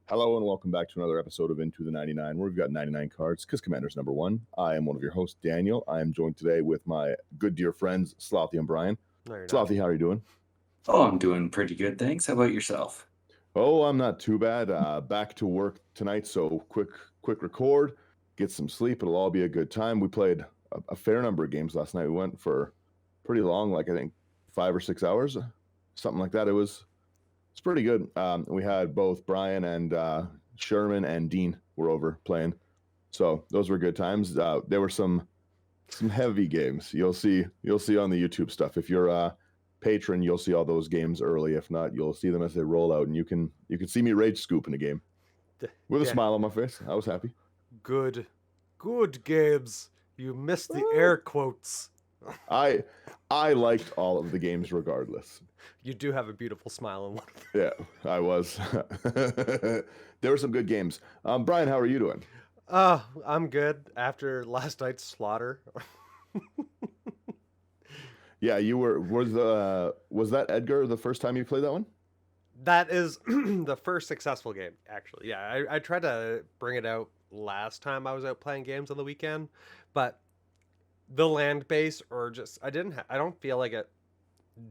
Hello and welcome back to another episode of Into the 99, where we've got 99 cards, because Commander's number one. I am one of your hosts, Daniel. I am joined today with my good dear friends, Slothy and Brian. No, you're not. Slothy, how are you doing? Oh, I'm doing pretty good, thanks. How about yourself? Oh, I'm not too bad. Back to work tonight, so quick record, get some sleep. It'll all be a good time. We played a fair number of games last night. We went for pretty long, like I think 5 or 6 hours, something like that. It's pretty good. We had both Brian and Sherman and Dean were over playing, so those were good times. There were some heavy games. You'll see on the YouTube stuff. If you're a patron, you'll see all those games early. If not, you'll see them as they roll out, and you can see me rage scoop in a game with a smile on my face. I was happy. Good games. You missed the air quotes. I liked all of the games regardless. You do have a beautiful smile on one. Yeah, I was. There were some good games. Brian, how are you doing? I'm good after last night's slaughter. Yeah, you were. Was that Edgar the first time you played that one? That is the first successful game, actually. Yeah, I tried to bring it out last time I was out playing games on the weekend, but the land base I don't feel like it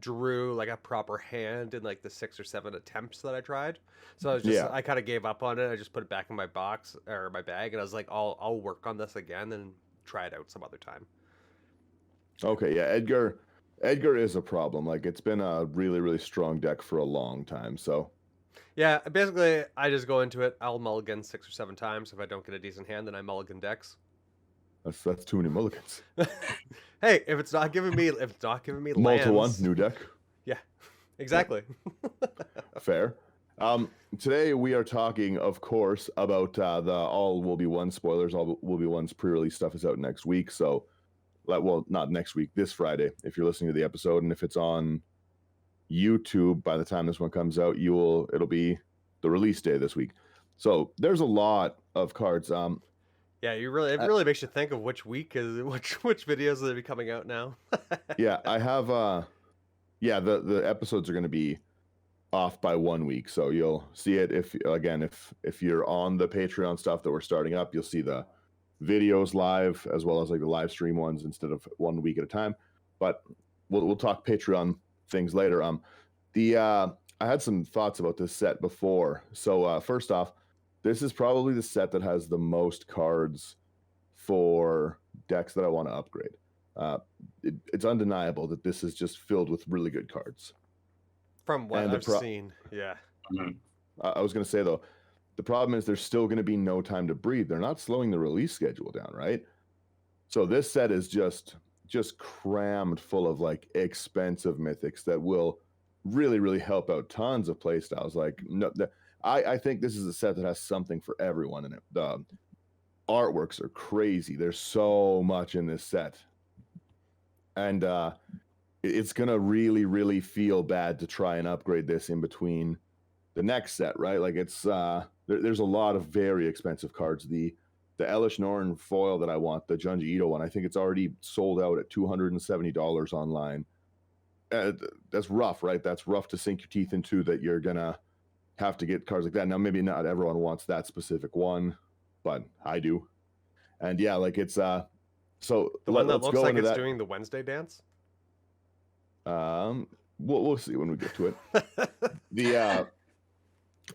drew like a proper hand in like the 6 or 7 attempts that I tried. So I kind of gave up on it. I just put it back in my box or my bag, and I was like, I'll work on this again and try it out some other time. Okay, yeah, Edgar is a problem. Like, it's been a really, really strong deck for a long time. So yeah, basically I just go into it. I'll mulligan 6 or 7 times. If I don't get a decent hand, then I mulligan decks. that's too many mulligans. Hey, if it's not giving me lands, Multi-one, new deck. Yeah, exactly. Fair. Today we are talking, of course, about the All Will Be One spoilers. All Will Be One's pre-release stuff is out next week. So, well, not next week, this Friday, if you're listening to the episode. And if it's on YouTube by the time this one comes out, it'll be the release day this week. So there's a lot of cards. Yeah, it really makes you think of which week is which videos are be coming out now. Yeah, I have the episodes are going to be off by 1 week, so you'll see it if you're on the Patreon stuff that we're starting up, you'll see the videos live as well as like the live stream ones instead of 1 week at a time. But we'll talk Patreon things later. I had some thoughts about this set before. So first off, this is probably the set that has the most cards for decks that I want to upgrade. It's undeniable that this is just filled with really good cards. From what I've seen, yeah. I was going to say, though, the problem is there's still going to be no time to breathe. They're not slowing the release schedule down, right? So this set is just crammed full of like expensive mythics that will really, really help out tons of playstyles. Like, no, I think this is a set that has something for everyone in it. The artworks are crazy. There's so much in this set. And it's going to really, really feel bad to try and upgrade this in between the next set, right? Like, it's there's a lot of very expensive cards. The Elish Norn foil that I want, the Junji Ito one, I think it's already sold out at $270 online. That's rough, right? That's rough to sink your teeth into, that you're going to have to get cards like that. Now, maybe not everyone wants that specific one, but I do. And yeah, like, it's so the one that looks like it's doing the Wednesday dance. We'll see when we get to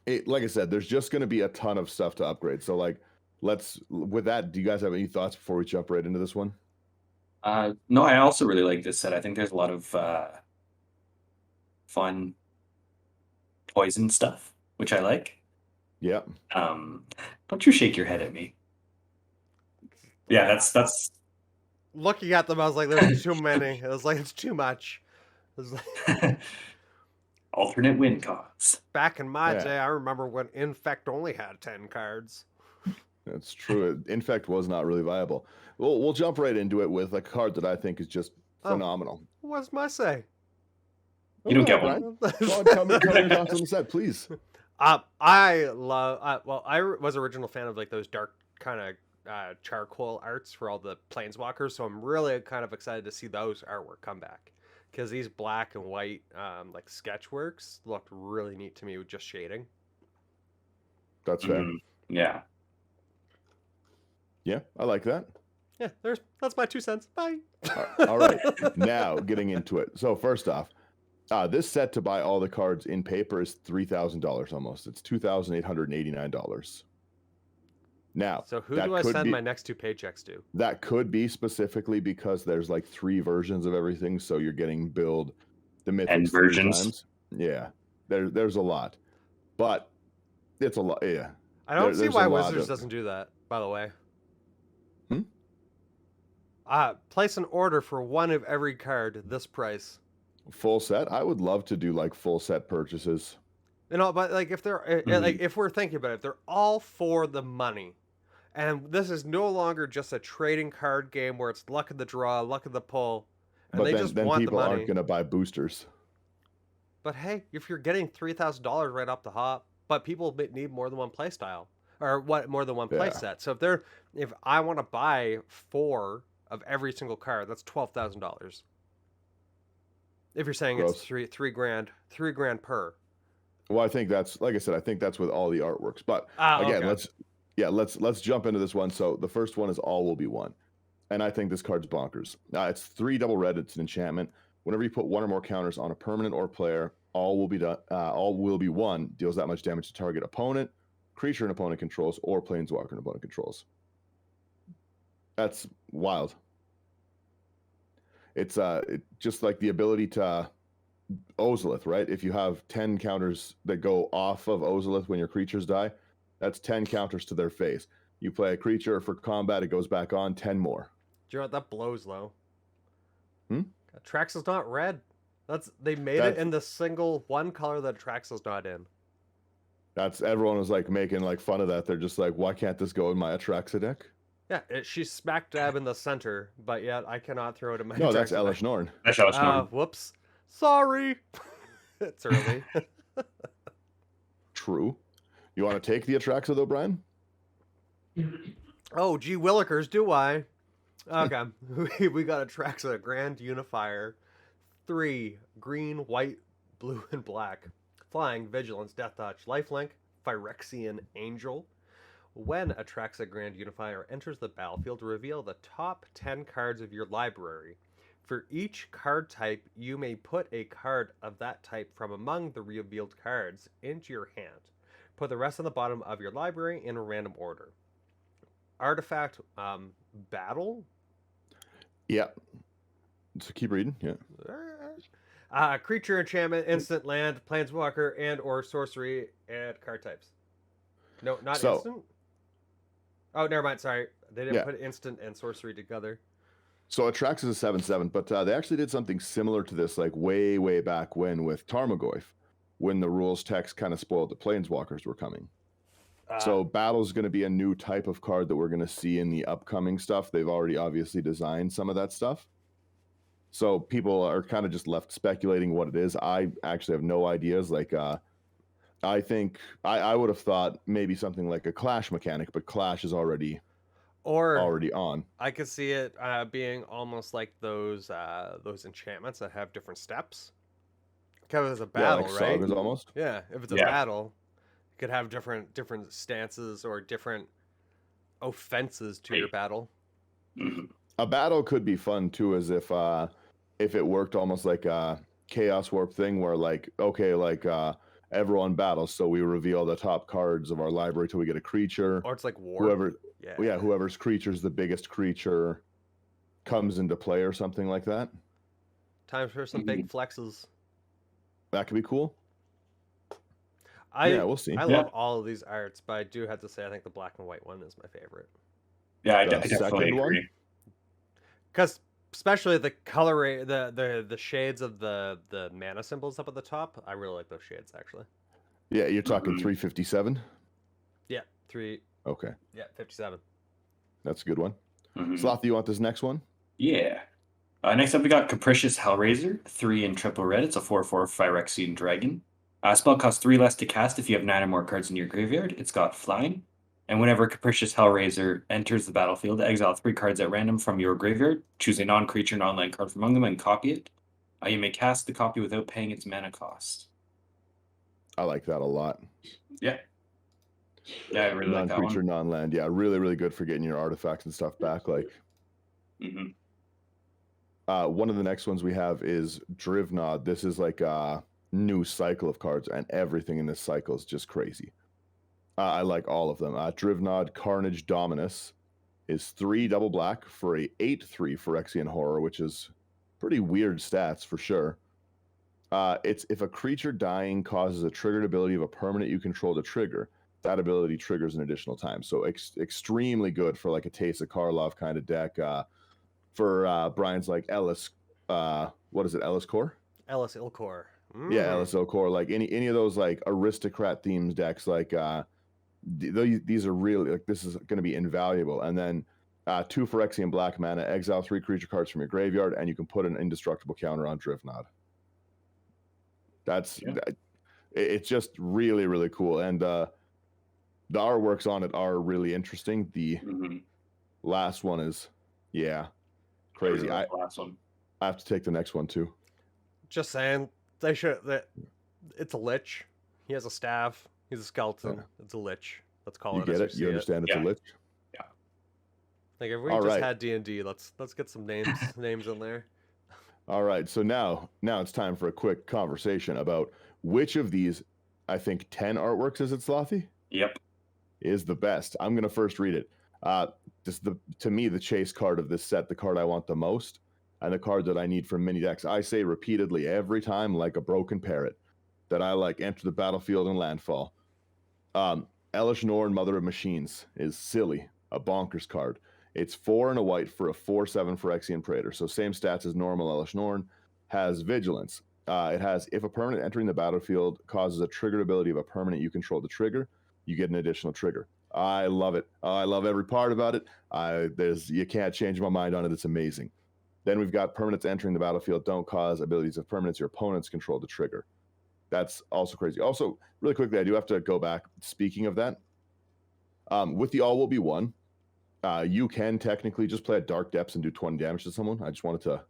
it. Like I said, there's just going to be a ton of stuff to upgrade. So, like, with that, do you guys have any thoughts before we jump right into this one? No, I also really like this set. I think there's a lot of fun poison stuff, which I like. Yeah. Don't you shake your head at me. Yeah, that's. Looking at them, I was like, "There's too many." I was like, "It's too much." I was like, alternate win costs. Back in my day, I remember when Infect only had 10 cards. That's true. Infect was not really viable. We'll jump right into it with a card that I think is just phenomenal. What's my say? You don't get one. Tell me your thoughts on the set, please. I was original fan of like those dark kind of charcoal arts for all the planeswalkers, so I'm really kind of excited to see those artwork come back, because these black and white like sketch works looked really neat to me with just shading. That's fair. Yeah. Yeah, I like that. Yeah, that's my 2 cents. Bye. All right, now getting into it. So first off, this set to buy all the cards in paper is $3,000 almost. It's $2,889. Now, So who that do I could send be, my next 2 paychecks to? That could be specifically because there's like 3 versions of everything, so you're getting billed the mythics 3 versions. times. Yeah, there's a lot, but it's a lot. Yeah, I don't see there's why a lot Wizards of- doesn't do that, by the way. Hmm? Place an order for one of every card, this price. Full set. I would love to do like full set purchases. You know, but like if they're like if we're thinking about it, they're all for the money. And this is no longer just a trading card game where it's luck of the draw, luck of the pull, and But they then, just then want the people money. aren't going to buy boosters. But hey, if you're getting $3,000 right off the hop, but people need more than one play style or more than one play Yeah. set. So if I want to buy 4 of every single card, that's $12,000. If you're saying Gross. it's three grand per. Well, I think that's, like I said, I think that's with all the artworks. But again, Okay. let's jump into this one. So the first one is All Will Be One, and I think this card's bonkers. It's 3 double red. It's an enchantment. Whenever you put 1 or more counters on a permanent or player, all will be one deals that much damage to target opponent, creature an opponent controls, or planeswalker an opponent controls. That's wild. It's just like the ability to Ozolith, right? If you have 10 counters that go off of Ozolith when your creatures die, that's 10 counters to their face. You play a creature for combat, it goes back on, 10 more. Do you know what? That blows low. Hmm? Trax is not red. They made it in the single one color that Trax is not in. Everyone was like making like fun of that. They're just like, why can't this go in my Atraxa deck? Yeah, she's smack dab in the center, but yet I cannot throw it in my. No, that's Atraxa Elish deck. Norn. That's Elish Norn. Whoops. Sorry. It's early. True. You want to take the Atraxa though, Brian? Oh, gee willikers, do I? Okay. we got Atraxa Grand Unifier. 3 green, white, blue, and black. Flying, Vigilance, Death Touch, Lifelink, Phyrexian Angel. When Atraxa Grand Unifier enters the battlefield, reveal the top 10 cards of your library. For each card type, you may put a card of that type from among the revealed cards into your hand. Put the rest on the bottom of your library in a random order. Artifact Battle? Yeah. So keep reading. Yeah. Creature, enchantment, instant, land, planeswalker, and or sorcery and card types. No, not instant? Oh, never mind. Sorry. They didn't put instant and sorcery together. So Atraxa is a 7/7, but they actually did something similar to this like way, way back when with Tarmogoyf, when the rules text kind of spoiled the planeswalkers were coming. So Battle's going to be a new type of card that we're going to see in the upcoming stuff. They've already obviously designed some of that stuff. So people are kind of just left speculating what it is. I actually have no ideas. Like, I think I would have thought maybe something like a Clash mechanic, but Clash is already on. I could see it being almost like those enchantments that have different steps. Because it's a battle, like right? Sagas almost. Yeah, if it's a battle, it could have different stances or different offenses to your battle. A battle could be fun too, as if it worked almost like a Chaos Warp thing, where like everyone battles, so we reveal the top cards of our library till we get a creature. Or it's like war. Whoever's creature's the biggest creature comes into play or something like that. Time for some big flexes. That could be cool. We'll see. I love all of these arts, but I do have to say I think the black and white one is my favorite. Yeah, I definitely agree. Because especially the color, the shades of the mana symbols up at the top, I really like those shades actually. Yeah, you're talking 357. Yeah, 3. Okay. Yeah, 57. That's a good one. Slothy, you want this next one? Yeah. Next up, we got Capricious Hellraiser, 3 in triple red. It's a 4/4 Phyrexian dragon. Spell costs 3 less to cast if you have 9 or more cards in your graveyard. It's got flying. And whenever Capricious Hellraiser enters the battlefield, exile 3 cards at random from your graveyard. Choose a non-creature, non-land card from among them and copy it. You may cast the copy without paying its mana cost. I like that a lot. Yeah. Yeah, I really like that Non-creature, one. non-land. Yeah, really, really good for getting your artifacts and stuff back. Like, Hmm. one of the next ones we have is Drivnod. This is like a new cycle of cards, and everything in this cycle is just crazy. I like all of them. Drivnod Carnage Dominus is 3 double black for a 8/3 Phyrexian Horror, which is pretty weird stats for sure. It's if a creature dying causes a triggered ability of a permanent you control to trigger, that ability triggers an additional time. So extremely good for like a Teysa Karlov kind of deck. For Brian's like Ellis, what is it, Ellis Core? Ellis Ilcor. Yeah, Ellis Core. Like any of those like aristocrat themed decks, like these are really like this is going to be invaluable. And then 2 Phyrexian black mana, exile 3 creature cards from your graveyard, and you can put an indestructible counter on Drivnod. That's it's just really, really cool. And the artworks on it are really interesting. The last one is, yeah, crazy. I last one. I have to take the next one too. Just saying, they should. It's a lich. He has a staff. He's a skeleton. It's a lich. Let's call You it. get it? You understand it's a lich? Yeah. Like if we All just right. had D&D, let's get some names in there. All right, so now it's time for a quick conversation about which of these, I think 10 artworks, is it, Slothy? Yep. Is the best. I'm going to first read it. To me, the chase card of this set, the card I want the most, and the card that I need for mini decks. I say repeatedly every time, like a broken parrot, that I like enter the battlefield and landfall. Elish Norn, Mother of Machines, is silly, a bonkers card. It's 4 and a white for a 4/7 Phyrexian Praetor. So same stats as normal Elish Norn. Has Vigilance. It has, if a permanent entering the battlefield causes a triggered ability of a permanent you control to trigger, you get an additional trigger. I love it. I love every part about it. You can't change my mind on it. It's amazing. Then we've got permanents entering the battlefield don't cause abilities of permanents your opponents control to trigger. That's also crazy. Also, really quickly, I do have to go back. Speaking of that, with the All Will Be One, you can technically just play at Dark Depths and do 20 damage to someone. I just wanted to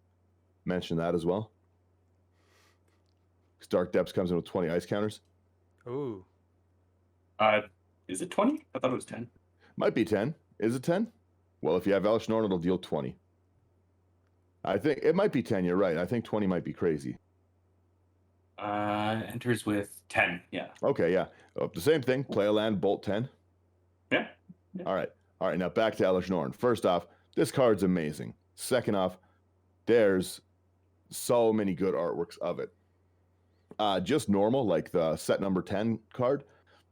mention that as well. Because Dark Depths comes in with 20 ice counters. Ooh. Is it 20? I thought it was 10. Might be 10. Is it 10? Well, if you have Elish Norn, it'll deal 20. I think it might be 10. You're right. I think 20 might be crazy. Enters with 10. Yeah. Okay, yeah. The same thing. Play a land, bolt 10. Yeah. All right. Now back to Elish Norn. First off, this card's amazing. Second off, there's so many good artworks of it. Just normal, like the set number 10 card,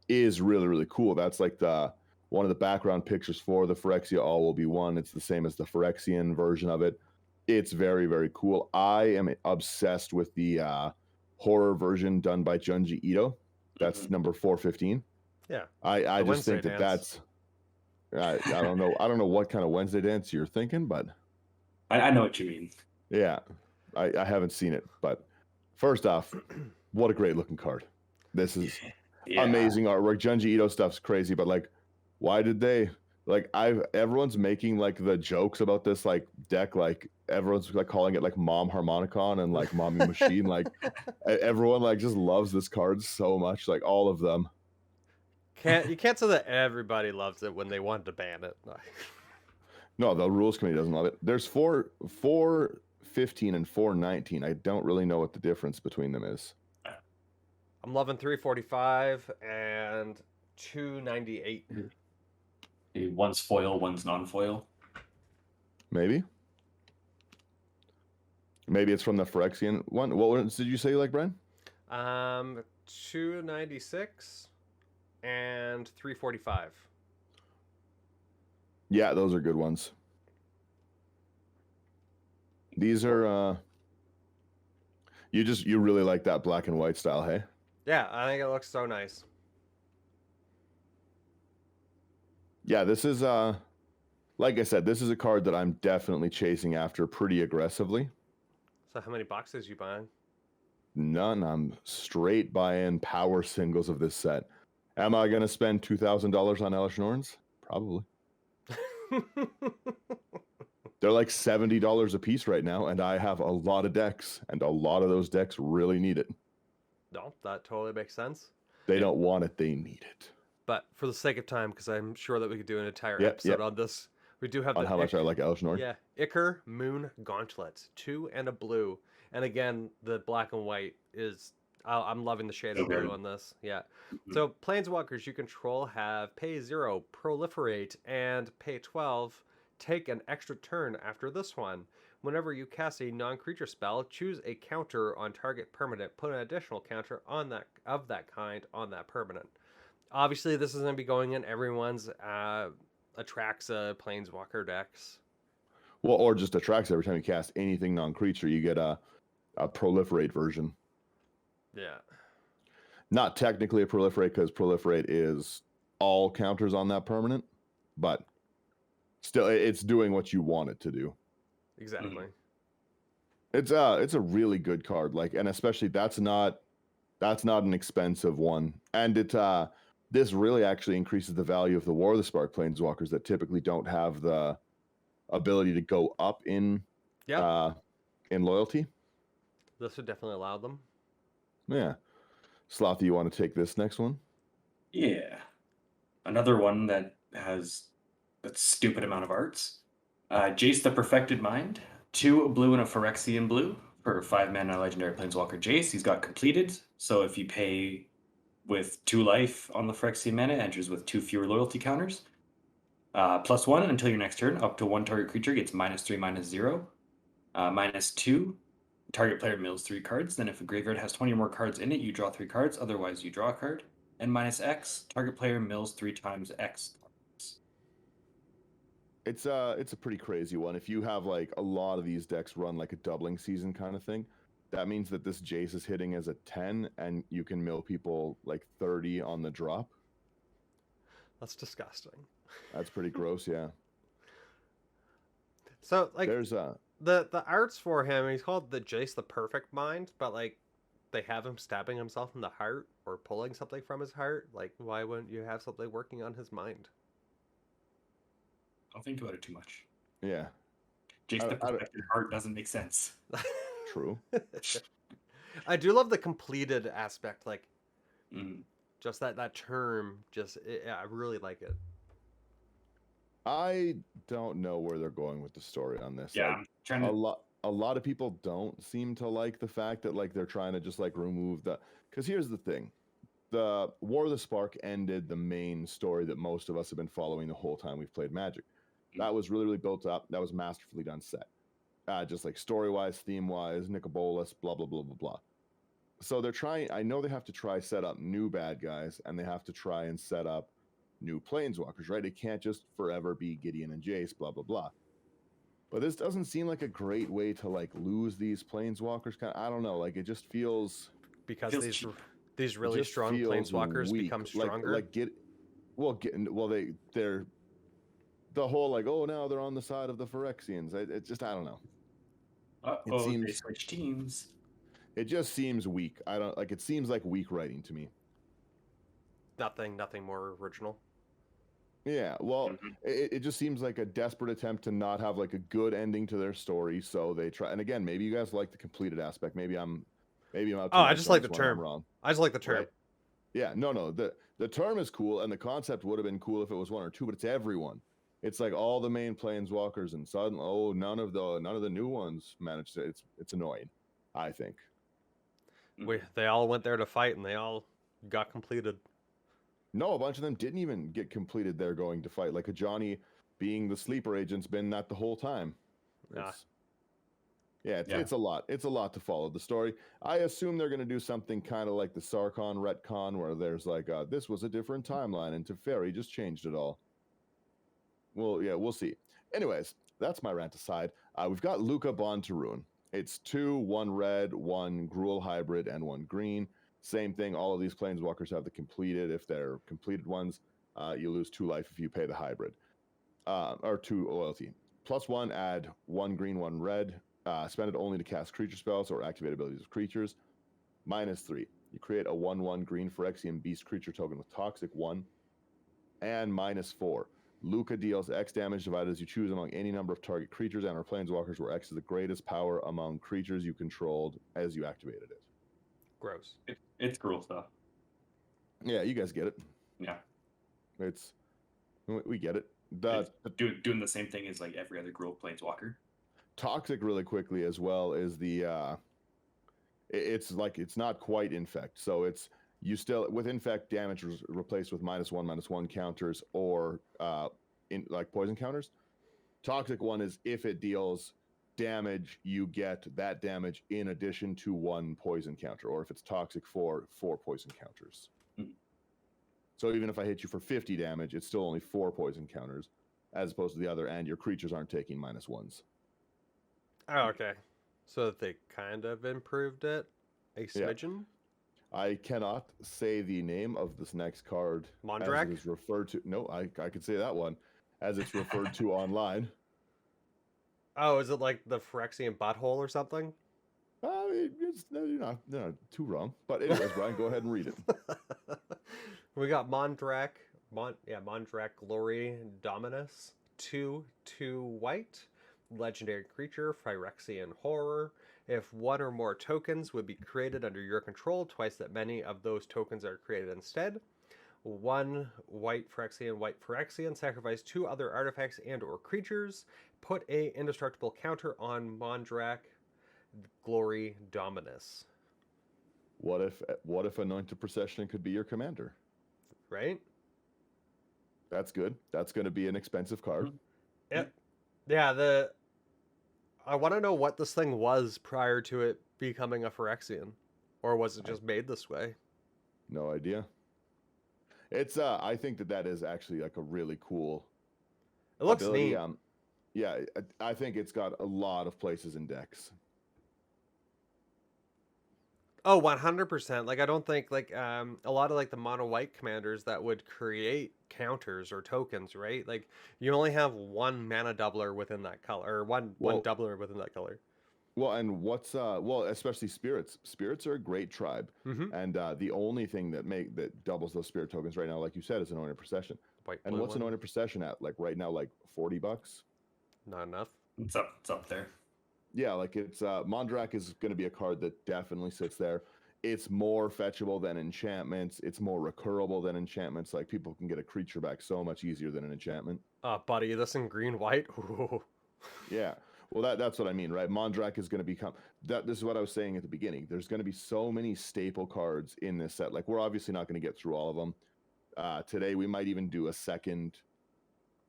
is really, really cool. That's like one of the background pictures for the Phyrexia All Will Be One. It's the same as the Phyrexian version of it. It's very, very cool. I am obsessed with the horror version done by Junji Ito. That's number 415. Yeah. I just think that's I don't know what kind of Wednesday dance you're thinking, but I know what you mean. Yeah, I haven't seen it, but first off, what a great looking card. This is amazing artwork. Junji Ito stuff's crazy, but like, why did they everyone's making like the jokes about this like deck, like everyone's like calling it like Mom Harmonicon and like Mommy Machine. Like everyone like just loves this card so much, like all of them. You can't say that everybody loves it when they wanted to ban it. No, the rules committee doesn't love it. There's 415 and 419. I don't really know what the difference between them is. I'm loving 345 and 298. One's foil, one's non-foil. Maybe it's from the Phyrexian one. What did you say, like, Brian? 296 and 345. Yeah, those are good ones. These are you really like that black and white style, hey? Yeah, I think it looks so nice. Yeah, this is like I said, this is a card that I'm definitely chasing after pretty aggressively. So how many boxes you buying? None. I'm straight buying power singles of this set. Am I going to spend $2,000 on Elish Norns? Probably. They're like $70 a piece right now, and I have a lot of decks, and a lot of those decks really need it. No, that totally makes sense. They don't want it, they need it. But for the sake of time, because I'm sure that we could do an entire Yep, episode yep. on this, we do have On the how much I like Elsinore. yeah, Ichor Moon Gauntlet, 2 and a blue. And again, the black and white is I'm loving the shade So of blue good. on this. Yeah. Mhm. So planeswalkers you control have pay 0, proliferate, and pay 12. Take an extra turn after this one. Whenever you cast a non-creature spell, choose a counter on target permanent. Put an additional counter on that of that kind on that permanent. Obviously, this is going to be going in everyone's Atraxa planeswalker decks. Well, or just attracts every time you cast anything non-creature, you get a proliferate version. Yeah. Not technically a proliferate because proliferate is all counters on that permanent, but still, it's doing what you want it to do. Exactly. It's a really good card, like, and especially that's not an expensive one, and this really actually increases the value of the War of the Spark planeswalkers that typically don't have the ability to go up in Yeah. In loyalty. This would definitely allow them. Yeah, Slothy, you want to take this next one? Yeah. Another one that has a stupid amount of arts. Jace the Perfected Mind. 2 blue and a Phyrexian blue for 5 mana legendary planeswalker Jace. He's got completed. So if you pay with 2 life on the Phyrexian mana, it enters with 2 fewer loyalty counters. +1 until your next turn. Up to 1 target creature gets -3/-0. -2. Target player mills 3 cards. Then if a graveyard has 20 or more cards in it, you draw 3 cards. Otherwise, you draw a card. And -X. Target player mills 3 times X. It's a pretty crazy one. If you have like a lot of these decks run like a doubling season kind of thing, that means that this Jace is hitting as a 10 and you can mill people like 30 on the drop. That's disgusting. That's pretty gross, yeah. So like There's the arts for him, he's called the Jace the Perfect Mind, but like they have him stabbing himself in the heart or pulling something from his heart. Like, why wouldn't you have something working on his mind? Don't think about it too much. yeah, Jace the I don't- Perfected Heart doesn't make sense. true. I do love the completed aspect, like Mm. just that term. I really like it. I don't know where they're going with the story on this. Yeah, Like, I'm trying a to. lot of people don't seem to like the fact that like they're trying to just like remove the, because here's the thing, the War of the Spark ended the main story that most of us have been following the whole time we've played Magic. That was really built up. That was masterfully done set, just like story wise, theme wise, Nicobolas, blah blah blah blah blah. So they're trying, I know they have to try set up new bad guys, and they have to try and set up new planeswalkers, right? It can't just forever be Gideon and Jace, blah blah blah. But this doesn't seem like a great way to like lose these planeswalkers. I don't know, like it just feels Because Feels these cheap. these it really just strong feels planeswalkers weak. become stronger. They're the whole like, oh, now they're on the side of the Phyrexians. It's just, I don't know. They seems- switch teams. It just seems weak. I don't like. It seems like weak writing to me. Nothing more original. Yeah, well, Mhm. it just seems like a desperate attempt to not have like a good ending to their story. So they try, and again, maybe you guys like the completed aspect. Maybe I'm out. Too Oh, I much just on like this the one, I'm term. wrong. I just like the term. Right. Yeah, no. The term is cool, and the concept would have been cool if it was 1 or 2, but it's everyone. It's like all the main planeswalkers, and suddenly, none of the new ones managed to. It's annoying, I think. They all went there to fight, and they all got completed. No, a bunch of them didn't even get completed. They're going to fight, like a Johnny being the sleeper agent's been that the whole time. Ah. It's a lot. It's a lot to follow the story. I assume they're going to do something kind of like the Sarkon retcon, where there's like, this was a different timeline, and Teferi just changed it all. Well, yeah, we'll see. Anyways, that's my rant aside. We've got Luca Bond to Ruin. It's 2, 1 red, 1 Gruul hybrid, and 1 green. Same thing. All of these planeswalkers have the completed. If they're completed ones, you lose 2 life if you pay the hybrid, or 2 loyalty. +1, add 1 green, 1 red. Spend it only to cast creature spells or activate abilities of creatures. -3, you create a 1/1 green Phyrexian beast creature token with toxic 1. And -4, Luca deals X damage divided as you choose among any number of target creatures and or planeswalkers, where X is the greatest power among creatures you controlled as you activated it. Gross. It's cruel stuff. Yeah, you guys get it. Yeah. It's we get it. It's doing the same thing as like every other Grove Planeswalker. Toxic really quickly as well is the it's like it's not quite infect, so it's you still with infect damage replaced with -1/-1 counters or in like poison counters. Toxic one is if it deals damage, you get that damage in addition to 1 poison counter, or if it's toxic 4 poison counters. Mhm. So even if I hit you for 50 damage, it's still only 4 poison counters, as opposed to the other, and your creatures aren't taking -1s. Oh, okay. So they kind of improved it a smidgen. I cannot say the name of this next card as Mondrak? it is referred to. No, I could say that one as it's referred to online. Oh, is it like the Phyrexian butthole or something? You're not too wrong. But anyways, Brian, go ahead and read it. We got Mondrak, Mondrak Glory Dominus, 2/2 white, legendary creature, Phyrexian horror. If one or more tokens would be created under your control, twice that many of those tokens are created instead. 1 white Phyrexian, sacrifice 2 other artifacts and or creatures. Put a indestructible counter on Mondrak Glory Dominus. What if Anointed Procession could be your commander? Right? That's good. That's going to be an expensive card. Yeah, I want to know what this thing was prior to it becoming a Phyrexian. Or was it just made this way? No idea. It's I think that is actually like a really cool It looks ability. neat. Yeah, I think it's got a lot of places in decks. Oh, 100%. Like I don't think like a lot of like the mono white commanders that would create counters or tokens, right? Like you only have 1 mana doubler within that color, or one doubler within that color. Well, and what's especially spirits. Spirits are a great tribe, and the only thing that doubles those spirit tokens right now, like you said, is Anointed Procession. And what's Anointed Procession at? Like right now, like $40? Not enough. It's up there. Yeah, like it's Mondrak is going to be a card that definitely sits there. It's more fetchable than enchantments. It's more recurable than enchantments. Like people can get a creature back so much easier than an enchantment. Buddy, this in green white. Ooh. Yeah. Well, that's what I mean, right? Mondrak is going to become that. This is what I was saying at the beginning. There's going to be so many staple cards in this set. Like we're obviously not going to get through all of them today. We might even do a second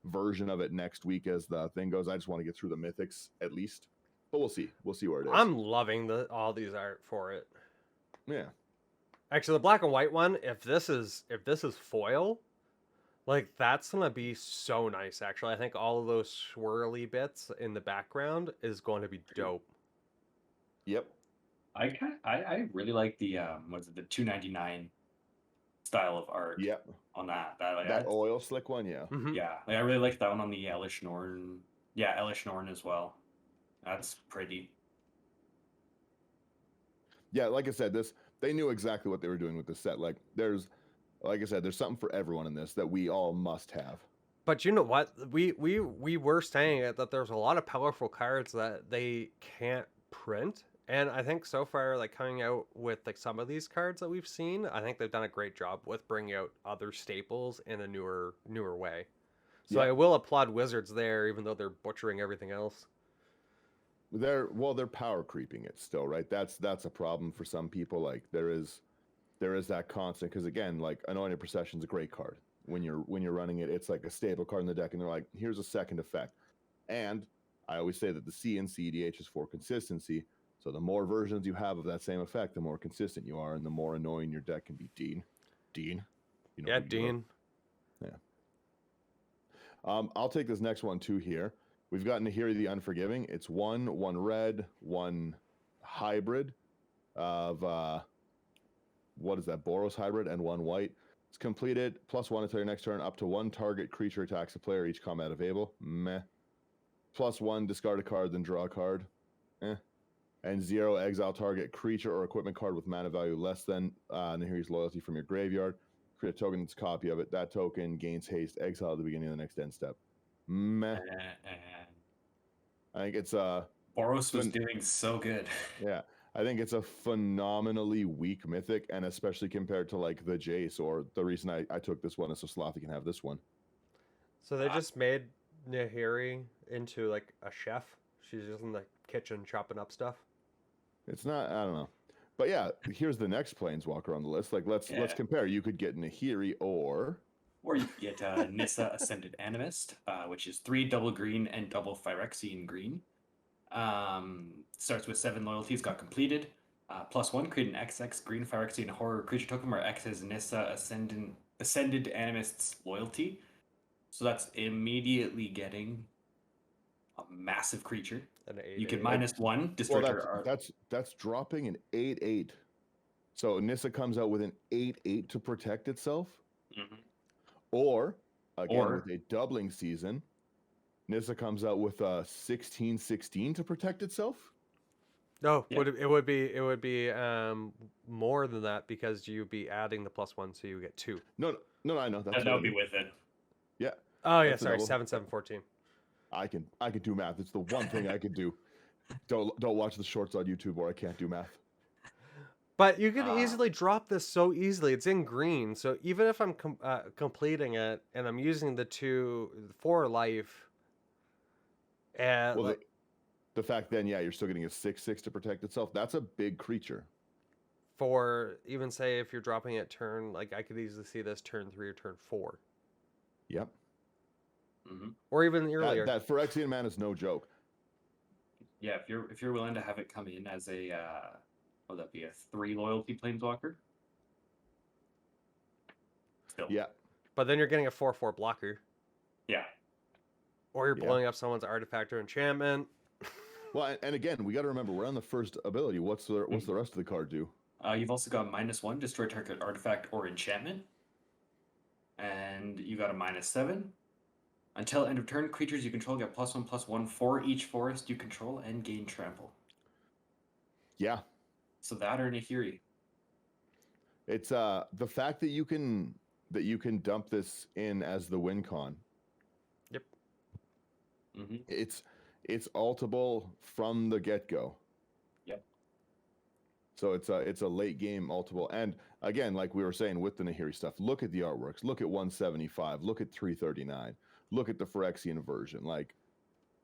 version of it next week as the thing goes. I just want to get through the mythics at least, but we'll see. We'll see where it is. I'm loving all these art for it. Yeah. Actually, the black and white one, if this is foil, like that's gonna be so nice. Actually, I think all of those swirly bits in the background is going to be dope. Yep. I really like the the 299 style of art. Yep. On that oil slick one, yeah. Mm-hmm. Yeah, like I really like that one on the Elish Norn. Yeah, Elish Norn as well. That's pretty. Yeah, like I said, they knew exactly what they were doing with this set. Like I said, there's something for everyone in this that we all must have. But you know what? We were saying it that there's a lot of powerful cards that they can't print. And I think so far, like coming out with like some of these cards that we've seen, I think they've done a great job with bringing out other staples in a newer way. So I will applaud Wizards there, even though they're butchering everything else. They're power creeping it still, right? That's a problem for some people. Like there is that constant, because again, like Anointed Procession's a great card. When you're running it, it's like a staple card in the deck, and they're like, here's a second effect. And I always say that the C in CEDH is for consistency. So the more versions you have of that same effect, the more consistent you are, and the more annoying your deck can be. Dean. You know, yeah, Dean. Yeah. I'll take this next one too here. We've gotten Nahiri the Unforgiving. It's one red, one hybrid of what is that? Boros hybrid, and one white. It's completed. +1 until your next turn. Up to 1 target creature attacks a player each combat available. Meh. +1 discard a card, then draw a card. And 0 exile target creature or equipment card with mana value less than Nahiri's Loyalty from your graveyard. Create a token that's a copy of it. That token gains haste. Exile at the beginning of the next end step. Meh. I think it's Boros was doing so good. Yeah. I think it's a phenomenally weak mythic, and especially compared to like the Jace, or the reason I took this one is so Slothy can have this one. So they just made Nahiri into like a chef. She's just in the kitchen chopping up stuff. It's not, I don't know. But yeah, here's the next planeswalker on the list. Like let's compare. You could get Nahiri or you could get Nissa Ascended Animist, which is 3 double green and double Phyrexian green. Starts with 7 loyalties, got completed. +1, create an XX green Phyrexian horror creature token where X has Nissa Ascended Animist's loyalty. So that's immediately getting a massive creature. You can -1, destroy that's dropping an 8/8. So Nissa comes out with an 8/8 to protect itself. Mm-hmm. Or again with a doubling season, Nissa comes out with a 16/16 to protect itself. No, it would be more than that because you'd be adding the +1, so you get 2. No, I know that would be with it. Yeah. Oh yeah, sorry, 7, 7, 14. I can do math. It's the one thing I could do. Don't watch the shorts on YouTube, or I can't do math. But you can easily drop this so easily. It's in green, so even if I'm completing it and I'm using the 4 life, and well, the fact then, yeah, you're still getting a 6/6 to protect itself. That's a big creature. For even say if you're dropping it turn, like I could easily see this turn 3 or turn 4. Yep. Mm-hmm. Or even earlier. That Phyrexian man is no joke. Yeah, if you're willing to have it come in as a would that be a 3 loyalty planeswalker? Still. Yeah. But then you're getting a 4/4 blocker. Yeah. Or you're blowing up someone's artifact or enchantment. Well, and again, we got to remember we're on the first ability. What's the rest of the card do? You've also got -1, destroy target artifact or enchantment, and you got a -7. Until end of turn, creatures you control get +1/+1 for each forest you control and gain trample. Yeah. So that or Nahiri. It's the fact that you can dump this in as the win con. Yep. Mm-hmm. It's altable from the get-go. Yep. So it's a late game altable. And again, like we were saying with the Nahiri stuff, look at the artworks. Look at 175. Look at 339. Look at the Phyrexian version. Like,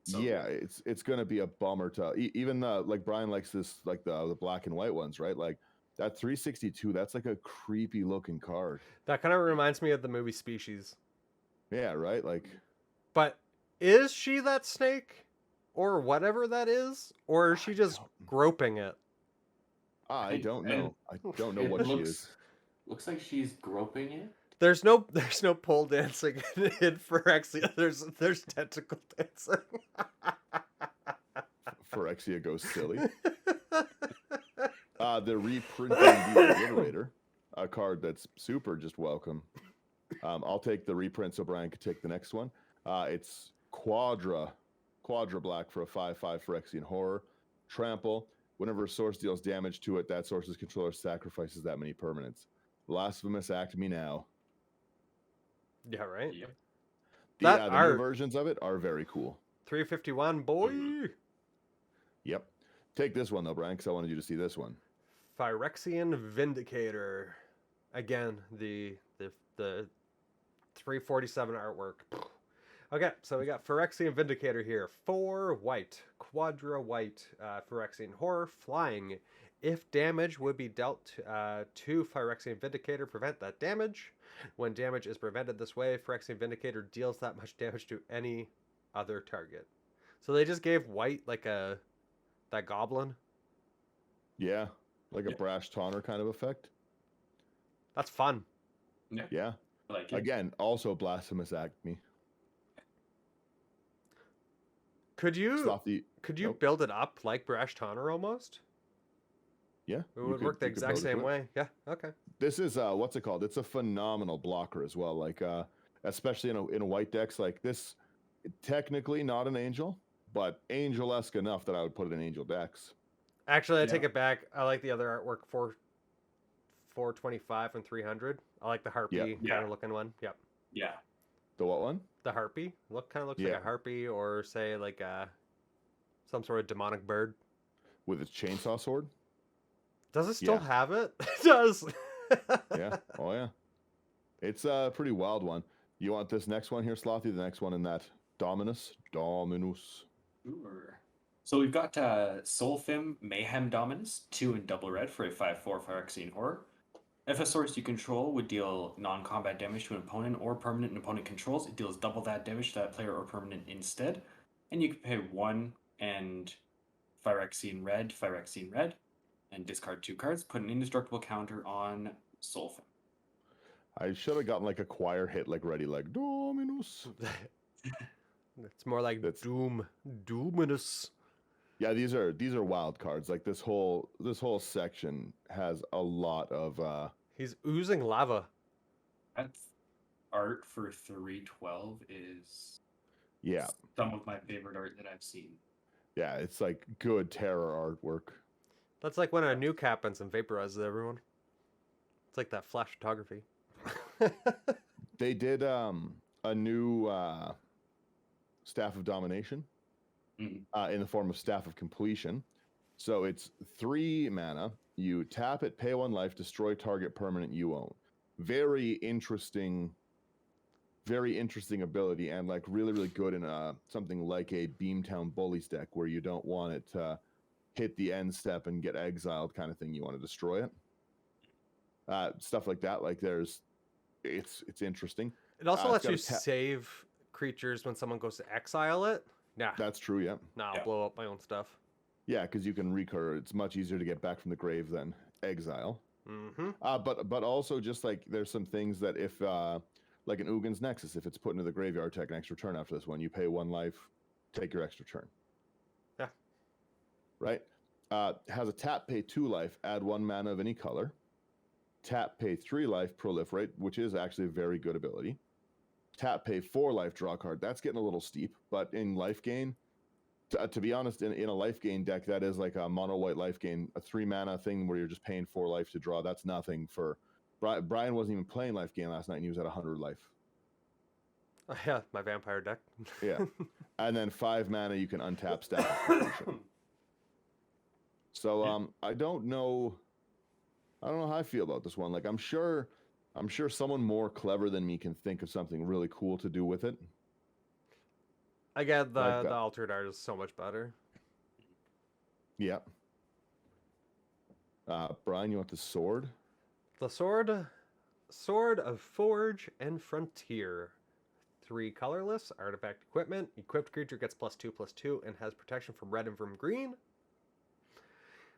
yeah, it's gonna be a bummer to even like Brian likes this, like the black and white ones, right? Like that 362. That's like a creepy looking card. That kind of reminds me of the movie Species. Yeah, right. Like, but is she that snake, or whatever that is, or is she just groping it? I don't know. I don't know what she is. Looks like she's groping it. There's no pole dancing in Phyrexia. There's tentacle dancing. Phyrexia goes silly. The reprinting the Obliterator, a card that's super just welcome. I'll take the reprint so Brian could take the next one. It's Quadra black for a 5/5 Phyrexian horror. Trample. Whenever a source deals damage to it, that source's controller sacrifices that many permanents. Blasphemous act me now. Yeah, right. Yep. The new versions of it are very cool. 351, boy. Yep. Take this one though, Brian, because I wanted you to see this one. Phyrexian Vindicator. Again, the 347 artwork. Okay, so we got Phyrexian Vindicator here. 4 white, Quadra white, Phyrexian horror, flying. If damage would be dealt to Phyrexian Vindicator, prevent that damage. When damage is prevented this way, Phyrexian Vindicator deals that much damage to any other target. So they just gave white like that goblin. Yeah, like a Brash Taunter kind of effect. That's fun. Yeah. I like it. Again, also blasphemous act me. Could you Slothy, build it up like Brash Taunter almost? Yeah. It would work the exact same way. Yeah, okay. This is what's it called? It's a phenomenal blocker as well. Like especially in a white decks like this, technically not an angel, but angel-esque enough that I would put it in angel decks. Actually, I take it back. I like the other artwork 425 and 300. I like the harpy kind of looking one. Yep. Yeah. The what one? The harpy. Kind of looks like a harpy, or say like some sort of demonic bird with its chainsaw sword. Does it still Yeah. have it? It does. Yeah. Oh yeah. It's a pretty wild one. You want this next one here, Slothy? The next one in that Dominus? Dominus. Sure. So we've got Soulfim Mayhem Dominus, 2 in double red for a 5/4 Phyrexian Horror. If a source you control would deal non-combat damage to an opponent or permanent an opponent controls, it deals double that damage to that player or permanent instead. And you can pay 1 and Phyrexian Red, and discard 2 cards. Put an indestructible counter on Soulfim. I should have gotten like a choir hit, like ready, like Dominus. It's more like That's- Doominus. Yeah, these are wild cards. Like this whole section has a lot of He's oozing lava. That art for 312 is yeah. some of my favorite art that I've seen. Yeah, it's like good terror artwork. That's like when a nuke happens and vaporizes everyone. It's like that flash photography. They did a new Staff of Domination in the form of Staff of Completion. So it's 3 mana. You tap it, pay 1 life, destroy target permanent you own. Very interesting ability, and like really, really good in something like a Beamtown Bullies deck where you don't want it to hit the end step and get exiled kind of thing. You want to destroy it. Stuff like that. Like it's interesting. It also It's lets got you a save creatures when someone goes to exile it. Nah, That's true, yeah. I'll Yeah. blow up my own stuff. Yeah, because you can recur. It's much easier to get back from the grave than exile. Mm-hmm. But also just like there's some things that if like an Ugin's Nexus, if it's put into the graveyard, take an extra turn after this one. You pay 1 life, take your extra turn. Yeah. Right? Has a tap, pay 2 life, add 1 mana of any color. Tap, pay 3 life, proliferate, which is actually a very good ability. Tap, pay 4 life, draw a card. That's getting a little steep, but in life gain, to be honest, in a life gain deck, that is like a mono white life gain, a 3 mana thing where you're just paying 4 life to draw. That's nothing for. Brian wasn't even playing life gain last night, and he was at 100 life. Oh, yeah, my vampire deck. Yeah. And then 5 mana, you can untap Staff of Completion. So I don't know how I feel about this one. Like I'm sure someone more clever than me can think of something really cool to do with it. Again, Like the that. altered art is so much better. Yeah. Brian, you want the sword? The Sword of Forge and Frontier. 3 colorless, artifact equipment. Equipped creature gets +2/+2 and has protection from red and from green.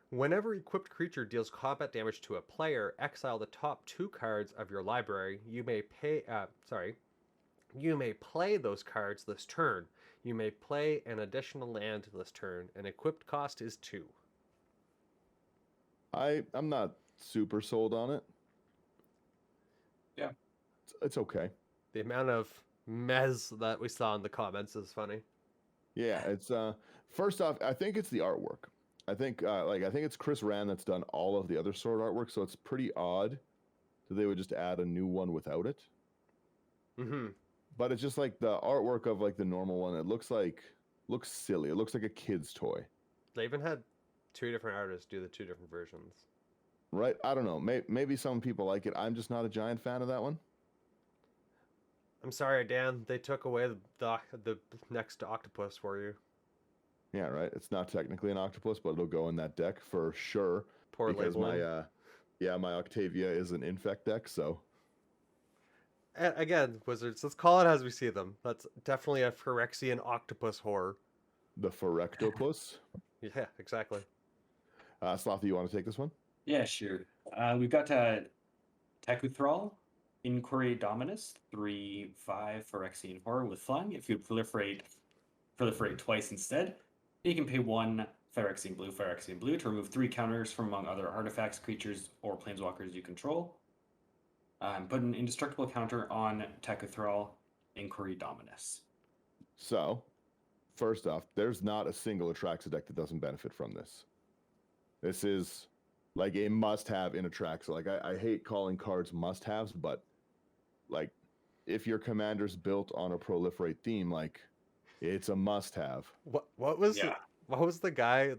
Whenever equipped creature deals combat damage to a player, exile the top 2 cards of your library. You may play those cards this turn. You may play an additional land this turn. An equipped cost is 2. I'm not super sold on it. Yeah. It's okay. The amount of mez that we saw in the comments is funny. Yeah, it's first off, I think it's the artwork. I think it's Chris Rand that's done all of the other sword artwork, so it's pretty odd that they would just add a new one without it. Mm-hmm. But it's just like the artwork of like the normal one. It looks silly. It looks like a kid's toy. They even had 2 different artists do the 2 different versions. Right? I don't know. Maybe some people like it. I'm just not a giant fan of that one. I'm sorry, Dan. They took away the next octopus for you. Yeah, right. It's not technically an octopus, but it'll go in that deck for sure. Poor because labeling. my Octavia is an infect deck, so And again, Wizards, let's call it as we see them. That's definitely a Phyrexian octopus horror. the Phyrectopus. Yeah, exactly. Slothy, you want to take this one? Yeah, sure. We've got Tekuthral, Inquiry Dominus, 3/5 Phyrexian Horror with flying. If you proliferate twice instead, you can pay 1 Phyrexian Blue to remove 3 counters from among other artifacts, creatures, or planeswalkers you control. Put an indestructible counter on Tekuthral, Inquiry Dominus. So, first off, there's not a single Atraxa deck that doesn't benefit from this. This is like a must-have in Atraxa. Like I hate calling cards must-haves, but like if your commander's built on a proliferate theme, like it's a must-have. What was Yeah. what was the guy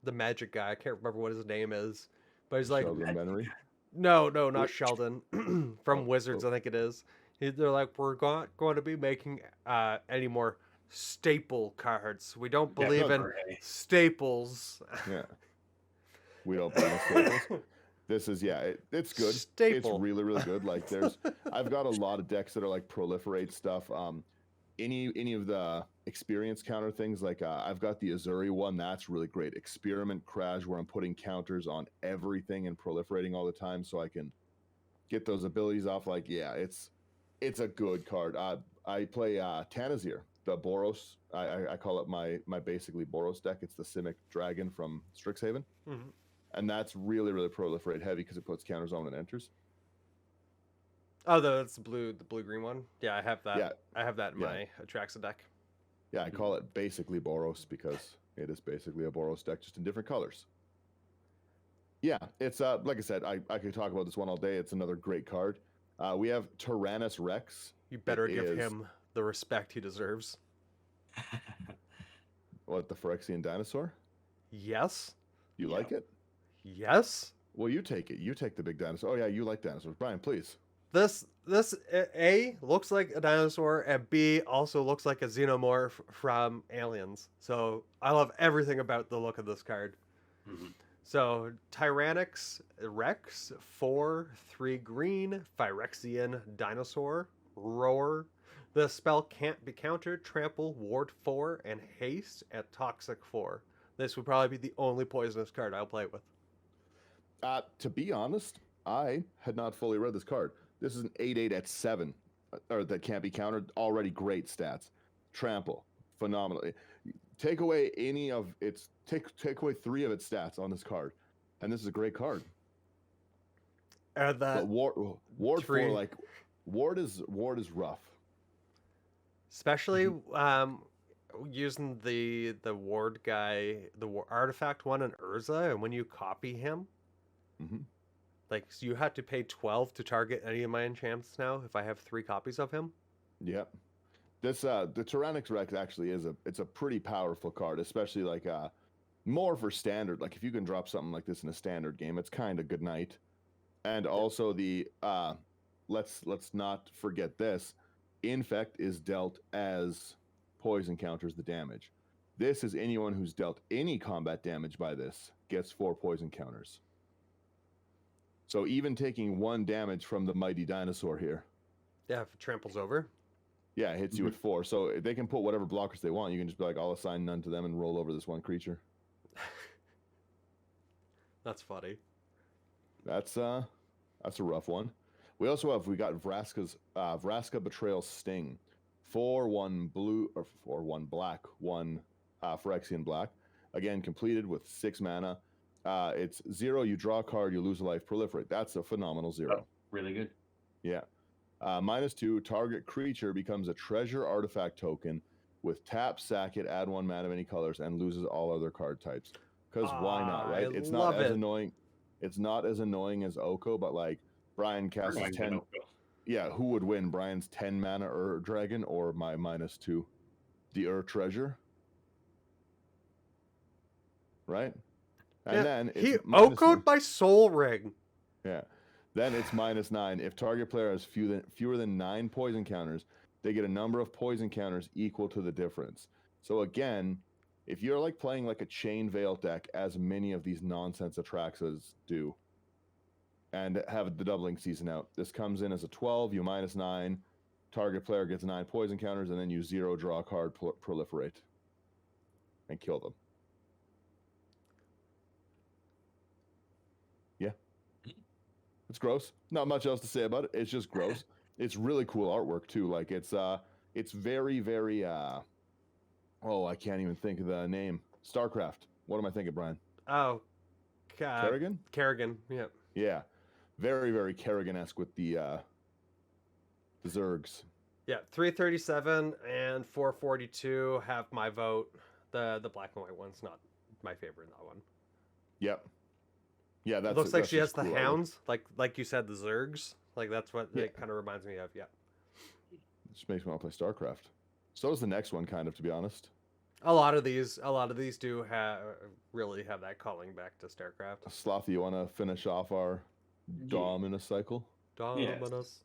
the magic guy. I can't remember what his name is, but he's like, Sheldon Bennery. no, not Oh, Sheldon, oh, from Wizards, oh, I think it is. They're like, we're going to be making any more staple cards. We don't Yeah, believe no, in Jorge. staples. yeah. We don't believe in staples. This is it's good. It's Staple. really really good. Like I've got a lot of decks that are like proliferate stuff. Any of the experience counter things, like I've got the Azuri one. That's really great. Experiment Crash, where I'm putting counters on everything and proliferating all the time, so I can get those abilities off. Like it's a good card. I play Tanazir, the Boros. I call it my basically Boros deck. It's the Simic Dragon from Strixhaven. Mhm. And that's really, really proliferate heavy because it puts counters on when it enters. Oh, that's the blue green one. Yeah, I have that. Yeah. I have that in Yeah. my Atraxa deck. Yeah, I call it basically Boros because it is basically a Boros deck, just in different colors. Yeah, it's like I said, I could talk about this one all day. It's another great card. We have Tyrannus Rex. You better give is- him the respect he deserves. What, the Phyrexian dinosaur? Yes. You Yeah. like it? Yes. Well, you take it. You take the big dinosaur. Oh yeah, you like dinosaurs, Brian. Please. This A looks like a dinosaur, and B also looks like a xenomorph from Aliens. So I love everything about the look of this card. Mhm. So Tyrannix Rex, 4/3 green, Phyrexian dinosaur, roar. The spell can't be countered, trample, ward 4, and haste at toxic 4. This would probably be the only poisonous card I'll play with. To be honest, I had not fully read this card. This is an 8/8 at 7, or that can't be countered. Already great stats. Trample, phenomenal. Take away any of its take away 3 of its stats on this card, and this is a great card. And that But ward 4, 3. like ward is rough. Especially using the ward guy, artifact one in Urza, and when you copy him, hmm like so you have to pay 12 to target any of my enchants now if I have 3 copies of him. Yep. This the Tyrannix Rex actually it's a pretty powerful card, especially like more for standard. Like if you can drop something like this in a standard game, it's kind of good night. And also the let's not forget this. Infect is dealt as poison counters the damage. This is anyone who's dealt any combat damage by this gets 4 poison counters. So even taking 1 damage from the mighty dinosaur here, Yeah, if it tramples over. yeah, it hits you with 4. So they can put whatever blockers they want. You can just be like, I'll assign none to them and roll over this one creature. That's funny. That's a rough one. We got Vraska Betrayal Sting. 4/1 blue or 4/1 black, 1 Phyrexian black. Again, completed with 6 mana. It's 0, you draw a card, you lose a life, proliferate. That's a phenomenal 0. Oh, really good. Yeah. -2, target creature becomes a treasure artifact token with tap, sack it, add 1 mana of any colors, and loses all other card types. Because why not, right? I It's love not as it. annoying. It's not as annoying as Oko, but like Brian casts Going 10. Pinocchio. Yeah, who would win? Brian's 10 mana Dragon or my -2? The Treasure? Right? And Yeah, then he it's minus Oko'd my soul ring. Yeah. Then it's -9. If target player has fewer than 9 poison counters, they get a number of poison counters equal to the difference. So again, if you're like playing like a Chain Veil deck, as many of these nonsense Atraxas do, and have the doubling season out, this comes in as a 12, you -9, target player gets 9 poison counters, and then you 0 draw a card, proliferate, and kill them. It's gross. Not much else to say about it. It's just gross. It's really cool artwork too. Like it's very, very oh, I can't even think of the name. StarCraft. What am I thinking, Brian? Oh, Kerrigan? Kerrigan. Yeah. Yeah. Very, very Kerrigan-esque with the Zergs. Yeah, 337 and 442 have my vote. The black and white one's not my favorite in that one. Yep. Yeah, It looks like that's she has just the cool artwork. hounds, like you said, the Zergs. Like that's what Yeah. it kind of reminds me of. Yeah. It just makes me want to play StarCraft. So is the next one, kind of, to be honest. A lot of these do really have that calling back to StarCraft. Slothy, you want to finish off our Dominus cycle? Dominus.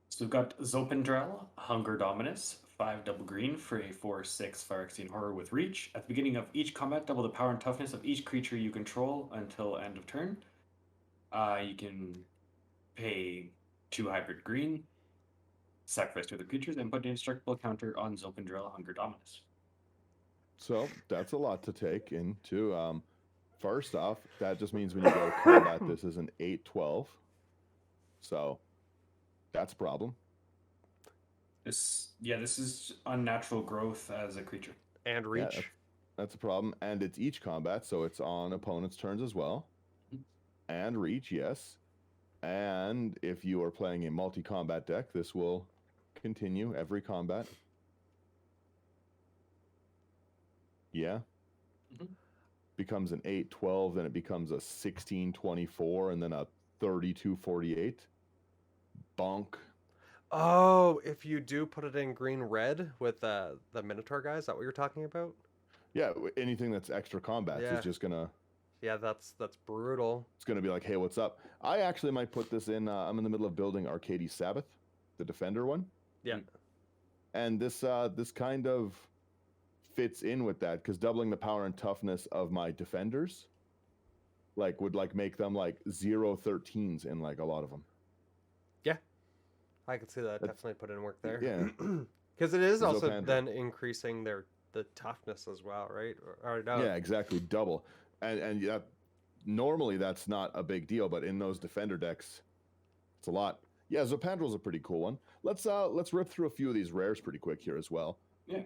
So we've got Zopendrel, Hunger Dominus, 5 double green for a 4/6 Phyrexian Horror with Reach. At the beginning of each combat, double the power and toughness of each creature you control until end of turn. You can pay 2 hybrid green, sacrifice 2 other creatures, and put an indestructible counter on Zopendrel, Hunger Dominus. So that's a lot to take into. First off, that just means when you go to combat, this is an 8/12. So that's a problem. This is unnatural growth as a creature. And Reach. Yeah, that's a problem. And it's each combat, so it's on opponent's turns as well. And Reach, yes. And if you are playing a multi-combat deck, this will continue every combat. Yeah. Becomes an 8/12, then it becomes a 16/24, and then a 32/48. Bonk. Oh, if you do put it in green-red with the Minotaur guy, is that what you're talking about? Yeah, anything that's extra combats Yeah. is just gonna. Yeah, that's brutal. It's gonna be like, hey, what's up? I actually might put this in. I'm in the middle of building Arcades Sabbath, the Defender one. Yeah. And this kind of fits in with that because doubling the power and toughness of my defenders, would make them 0/13s in a lot of them. Yeah, I could see that. Definitely put in work there. Yeah, because it is also Zopandra. then increasing the toughness as well, right? Or no? Yeah, exactly, double. And yeah, normally that's not a big deal, but in those defender decks, it's a lot. Yeah, Zopandrel's a pretty cool one. Let's rip through a few of these rares pretty quick here as well. Yeah.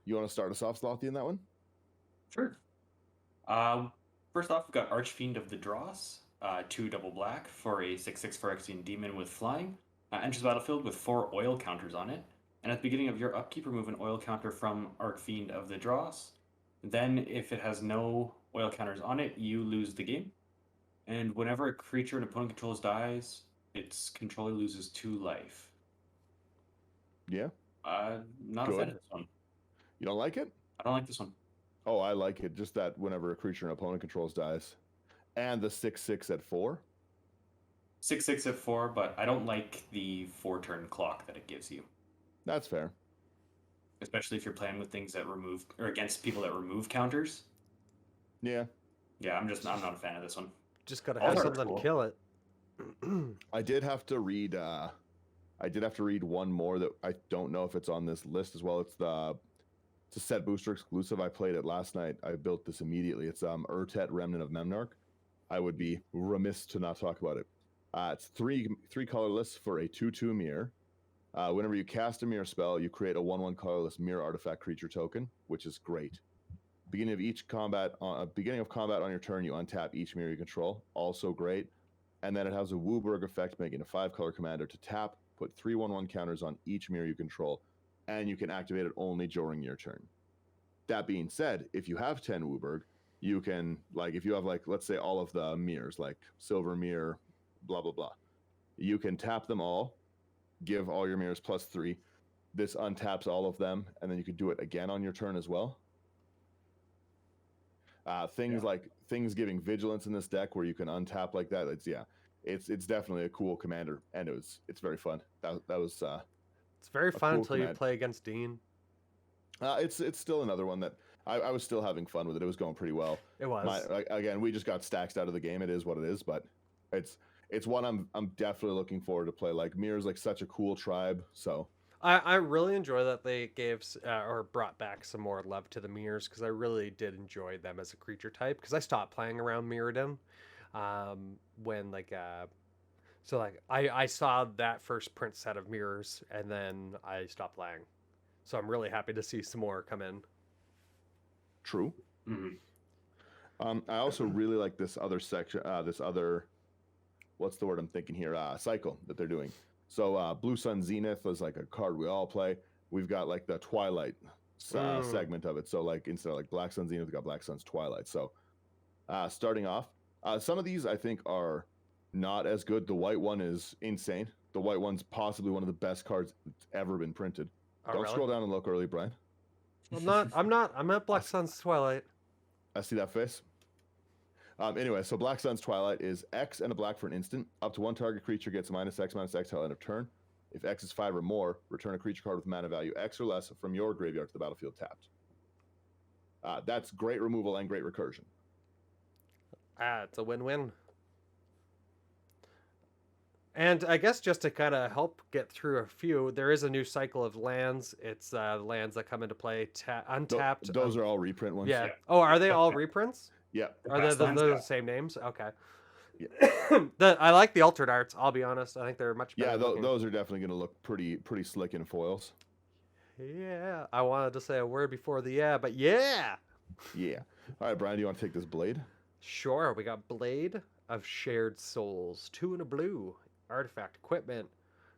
You want to start us off, Slothy, in that one? Sure. First off, we've got Archfiend of the Dross, 2 double black for a 6/6 Phyrexian Demon with flying. Enters the battlefield with 4 oil counters on it. And at the beginning of your upkeep, remove an oil counter from Archfiend of the Dross. Then, if it has no oil counters on it, you lose the game. And whenever a creature an opponent controls dies, its controller loses 2 life. Yeah. Not a fan of this one. You don't like it? I don't like this one. Oh, I like it. Just that whenever a creature an opponent controls dies. And the 6/6 at 4. 6/6 at 4, but I don't like the 4-turn clock that it gives you. That's fair. Especially if you're playing with things that remove, or against people that remove counters. Yeah. Yeah, I'm not a fan of this one. Just gotta All have are something cool. to kill it. I did have to read one more that I don't know if it's on this list as well. It's a set booster exclusive. I played it last night. I built this immediately. It's Urtet Remnant of Memnarch. I would be remiss to not talk about it. It's three colorless for a 2/2 mirror. Whenever you cast a mirror spell, you create a 1/1 colorless mirror artifact creature token, which is great. Beginning of combat on your turn, you untap each mirror you control. Also great. And then it has a Wooburg effect, making a 5-color commander to tap, put 3 1/1 counters on each mirror you control, and you can activate it only during your turn. That being said, if you have 10 Wooburg, you can, if you have, let's say all of the mirrors, like Silver Mirror, blah, blah, blah, you can tap them all, give all your mirrors +3. This untaps all of them, and then you can do it again on your turn as well. Things giving vigilance in this deck where you can untap like that. It's definitely a cool commander, and it's very fun. That was It's very fun cool until you command. play against Dean. It's still another one that I was still having fun with it. It was going pretty well. It was. Again, we just got stacks out of the game. It is what it is, but it's one I'm definitely looking forward to play. Mirror's such a cool tribe, so. I really enjoy that they gave or brought back some more love to the mirrors, because I really did enjoy them as a creature type, because I stopped playing around Mirrodin when I saw that first print set of mirrors and then I stopped playing. So I'm really happy to see some more come in. True. Mm-hmm. I also really like this other section, what's the word I'm thinking here? Cycle that they're doing. So Blue Sun Zenith is a card we all play. We've got the Twilight segment of it. So instead of Black Sun Zenith, we've got Black Sun's Twilight. So starting off, some of these I think are not as good. The white one is insane. The white one's possibly one of the best cards that's ever been printed. Don't really? scroll down and look early, Brian. I'm at Black Sun's Twilight. I see that face. Anyway, so Black Sun's Twilight is X and a black for an instant. Up to one target creature gets -X till end of turn. If X is 5 or more, return a creature card with mana value X or less from your graveyard to the battlefield tapped. That's great removal and great recursion. It's a win-win. And I guess just to kind of help get through a few, there is a new cycle of lands. It's lands that come into play untapped. Those are all reprint ones. Yeah. Oh, are they all reprints? Yeah. Are they the same names? Okay. Yeah. I like the altered arts. I'll be honest. I think they're much better. Yeah, those are definitely going to look pretty slick in foils. Yeah. I wanted to say a word before the yeah, but yeah. Yeah. All right, Brian, do you want to take this blade? Sure. We got Blade of Shared Souls, 2 and a blue. Artifact equipment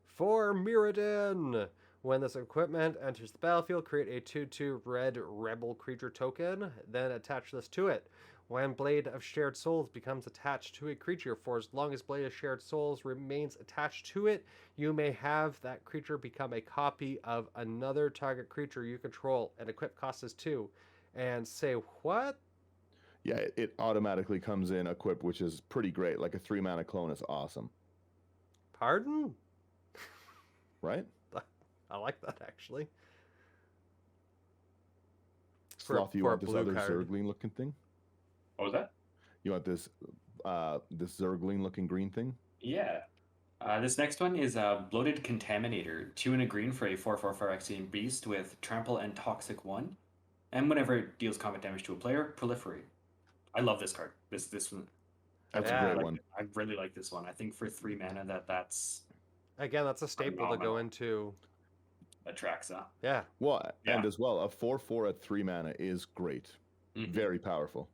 for Mirrodin. When this equipment enters the battlefield, create a 2/2 red rebel creature token, then attach this to it. When Blade of Shared Souls becomes attached to a creature for as long as Blade of Shared Souls remains attached to it, you may have that creature become a copy of another target creature you control, and equip cost is 2. And say what? Yeah, it automatically comes in equipped, which is pretty great. Like a 3-mana clone is awesome. Pardon? Right? I like that, actually. Slothy, you want this other Zergling looking thing? What was that? You want this Zergling looking green thing? Yeah. This next one is a Bloated Contaminator. 2 and a green for a 4/4 Phyrexian Beast with Trample and Toxic 1. And whenever it deals combat damage to a player, proliferate. I love this card. This one. That's a great one. I really like this one. I think for 3 mana that's again, that's a staple to go into Atraxa. Yeah. Well, and as well, a 4/4 at 3 mana is great. Mm-hmm. Very powerful.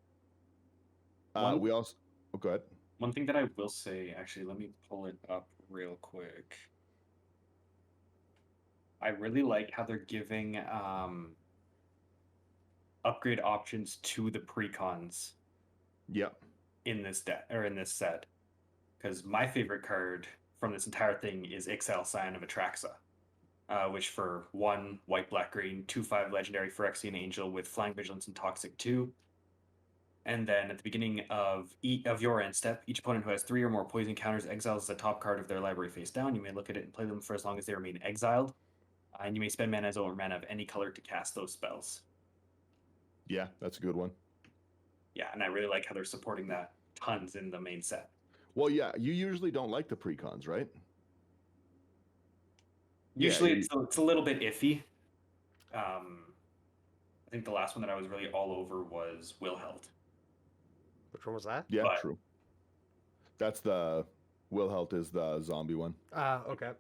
We also go ahead. One thing that I will say, actually, let me pull it up real quick. I really like how they're giving upgrade options to the precons. Yep. In this set, because my favorite card from this entire thing is Exile Scion of Atraxa, which for 1 white, black, green, 2/5 legendary Phyrexian Angel with Flying Vigilance and Toxic 2. And then at the beginning of your end step, each opponent who has 3 or more poison counters exiles the top card of their library face down. You may look at it and play them for as long as they remain exiled. And you may spend mana as or mana of any color to cast those spells. Yeah, that's a good one. Yeah, and I really like how they're supporting that tons in the main set. Well, yeah, you usually don't like the precons, right? Usually it's a little bit iffy. I think the last one that I was really all over was Wilheld. Which one was that? Yeah, true. That's the Wilheld is the zombie one. Okay.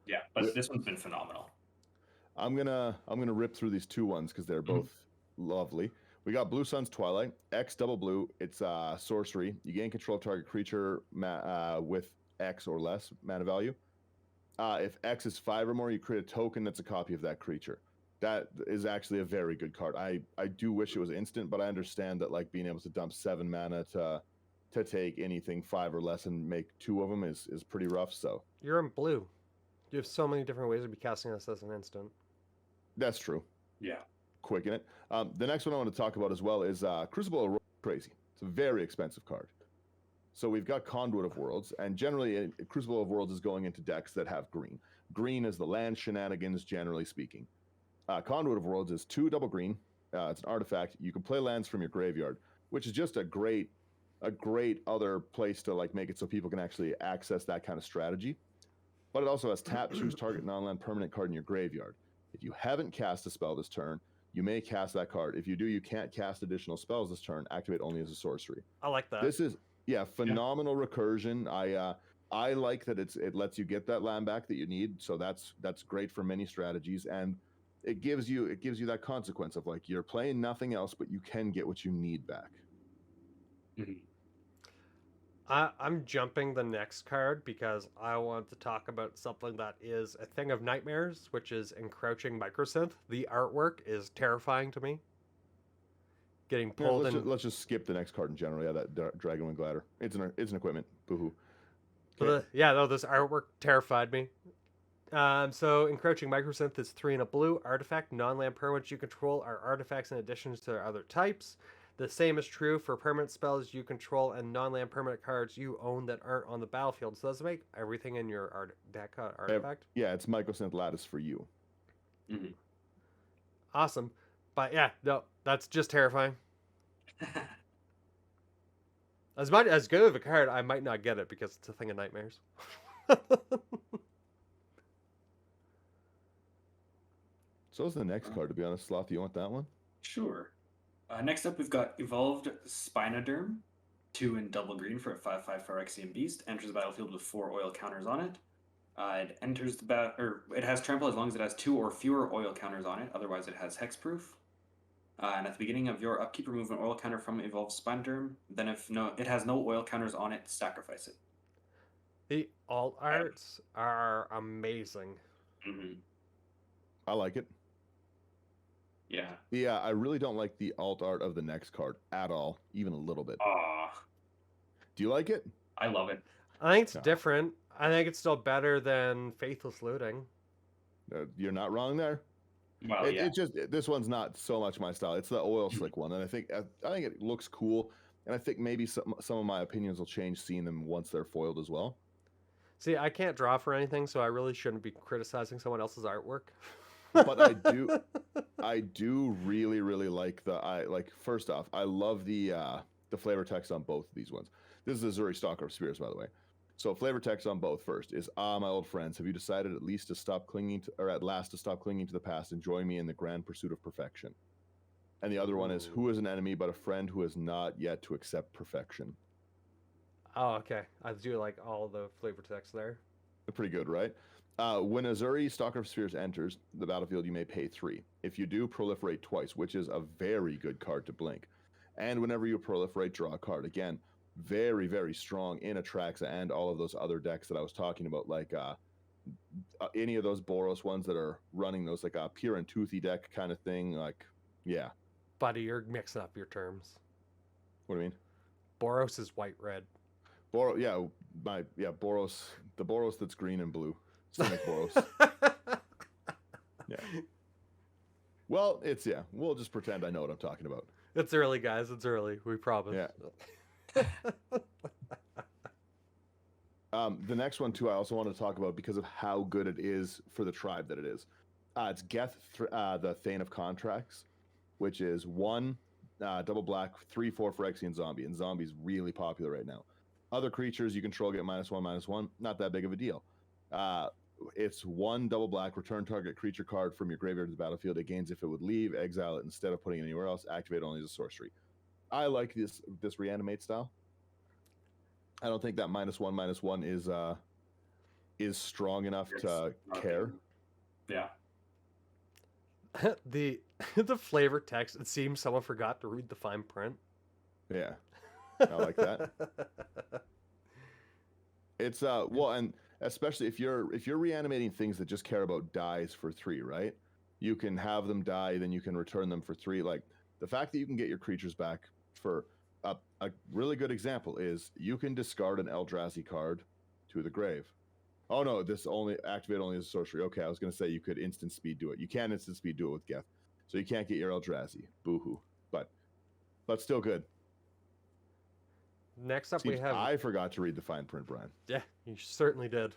Yeah, but this one's been phenomenal. I'm gonna rip through these 2 ones because they're both lovely. We got Blue Sun's Twilight, X double blue. It's sorcery. You gain control of target creature with X or less mana value. If X is 5 or more, you create a token that's a copy of that creature. That is actually a very good card. I do wish it was instant, but I understand that like being able to dump 7 mana to take anything 5 or less and make 2 of them is pretty rough. So you're in blue. You have so many different ways to be casting this as an instant. That's true. Yeah. Quicken it. The next one I want to talk about as well is Crucible of Worlds. Crazy. It's a very expensive card. So we've got Conduit of Worlds, and generally Crucible of Worlds is going into decks that have green. Green is the land shenanigans, generally speaking. Conduit of Worlds is 2 double green. It's an artifact. You can play lands from your graveyard, which is just a great other place to like make it so people can actually access that kind of strategy. But it also has tap, choose target non-land permanent card in your graveyard. If you haven't cast a spell this turn, you may cast that card. If you do, you can't cast additional spells this turn. Activate only as a sorcery. I like that. This is phenomenal recursion. I like that it lets you get that land back that you need. So that's great for many strategies, and it gives you that consequence of like you're playing nothing else, but you can get what you need back. Mm-hmm. I'm jumping the next card because I want to talk about something that is a thing of nightmares, which is Encroaching Microsynth. The artwork is terrifying to me. Getting pulled in. Let's just skip the next card in general. Yeah, that Dragonwing Glider. It's an equipment. Boohoo. This artwork terrified me. So encroaching microsynth is 3 and a blue. Artifact, non-land permanents you control are artifacts in addition to their other types. The same is true for permanent spells you control and non-land permanent cards you own that aren't on the battlefield. So does it make everything in your deck artifact? Yeah, it's Mycosynth Lattice for you. Mhm. Awesome. But yeah, no, that's just terrifying. As good of a card, I might not get it because it's a thing of nightmares. So is the next card, to be honest. Slothy, you want that one? Sure. Next up, we've got Evolved Spinoderm, 2 in double green for a 5/5 Phyrexian Beast. Enters the battlefield with 4 oil counters on it. It enters the it has trample as long as it has 2 or fewer oil counters on it. Otherwise, it has hexproof. And at the beginning of your upkeep, remove an oil counter from Evolved Spinoderm. Then, if it has no oil counters on it, sacrifice it. The alt arts are amazing. Mm-hmm. I like it. Yeah. Yeah, I really don't like the alt art of the next card at all, even a little bit. Do you like it? I love it. I think it's different. I think it's still better than Faithless Looting. You're not wrong there. Well, It just this one's not so much my style. It's the oil slick one, and I think it looks cool, and I think maybe some of my opinions will change seeing them once they're foiled as well. See, I can't draw for anything, so I really shouldn't be criticizing someone else's artwork. But I do really like first off, I love the flavor text on both of these ones. This is Azuri Stalker of Spirits, by the way. So flavor text on both first is, my old friends, have you decided at last to stop clinging to the past and join me in the grand pursuit of perfection? And the other one is, who is an enemy but a friend who has not yet to accept perfection? Oh, okay. I do like all the flavor text there. They're pretty good, right? When Azuri Stalker of Spheres enters the battlefield, you may pay 3. If you do, proliferate twice, which is a very good card to blink. And whenever you proliferate, draw a card. Again, very strong in Atraxa and all of those other decks that I was talking about, like any of those Boros ones that are running those, like a Pure and Toothy deck kind of thing. Like, yeah. Buddy, you're mixing up your terms. What do you mean? Boros is white-red. Boros, Boros, the Boros that's green and blue. Cynic Boros. Yeah. Well, we'll just pretend I know what I'm talking about. It's early, guys. It's early. We promise. Yeah. The next one too, I also want to talk about because of how good it is for the tribe that it is. It's Geth, the Thane of Contracts, which is 1 double black, 3/4 Phyrexian zombie, and zombie's really popular right now. Other creatures you control get -1/-1, not that big of a deal. It's 1 double black, return target creature card from your graveyard to the battlefield. It gains if it would leave, exile it instead of putting it anywhere else, activate only as a sorcery. I like this reanimate style. I don't think that -1/-1 is strong enough to care. Yeah. the flavor text, it seems someone forgot to read the fine print. Yeah. I like that. It's well, and especially if you're reanimating things that just care about dies for 3, right? You can have them die, then you can return them for 3. Like the fact that you can get your creatures back for a really good example is you can discard an Eldrazi card to the grave. Oh no, this only activate only as a sorcery. Okay, I was gonna say you could instant speed do it. You can instant speed do it with Geth, so you can't get your Eldrazi. Boo-hoo. But still good. Next up, we have. I forgot to read the fine print, Brian. Yeah, you certainly did.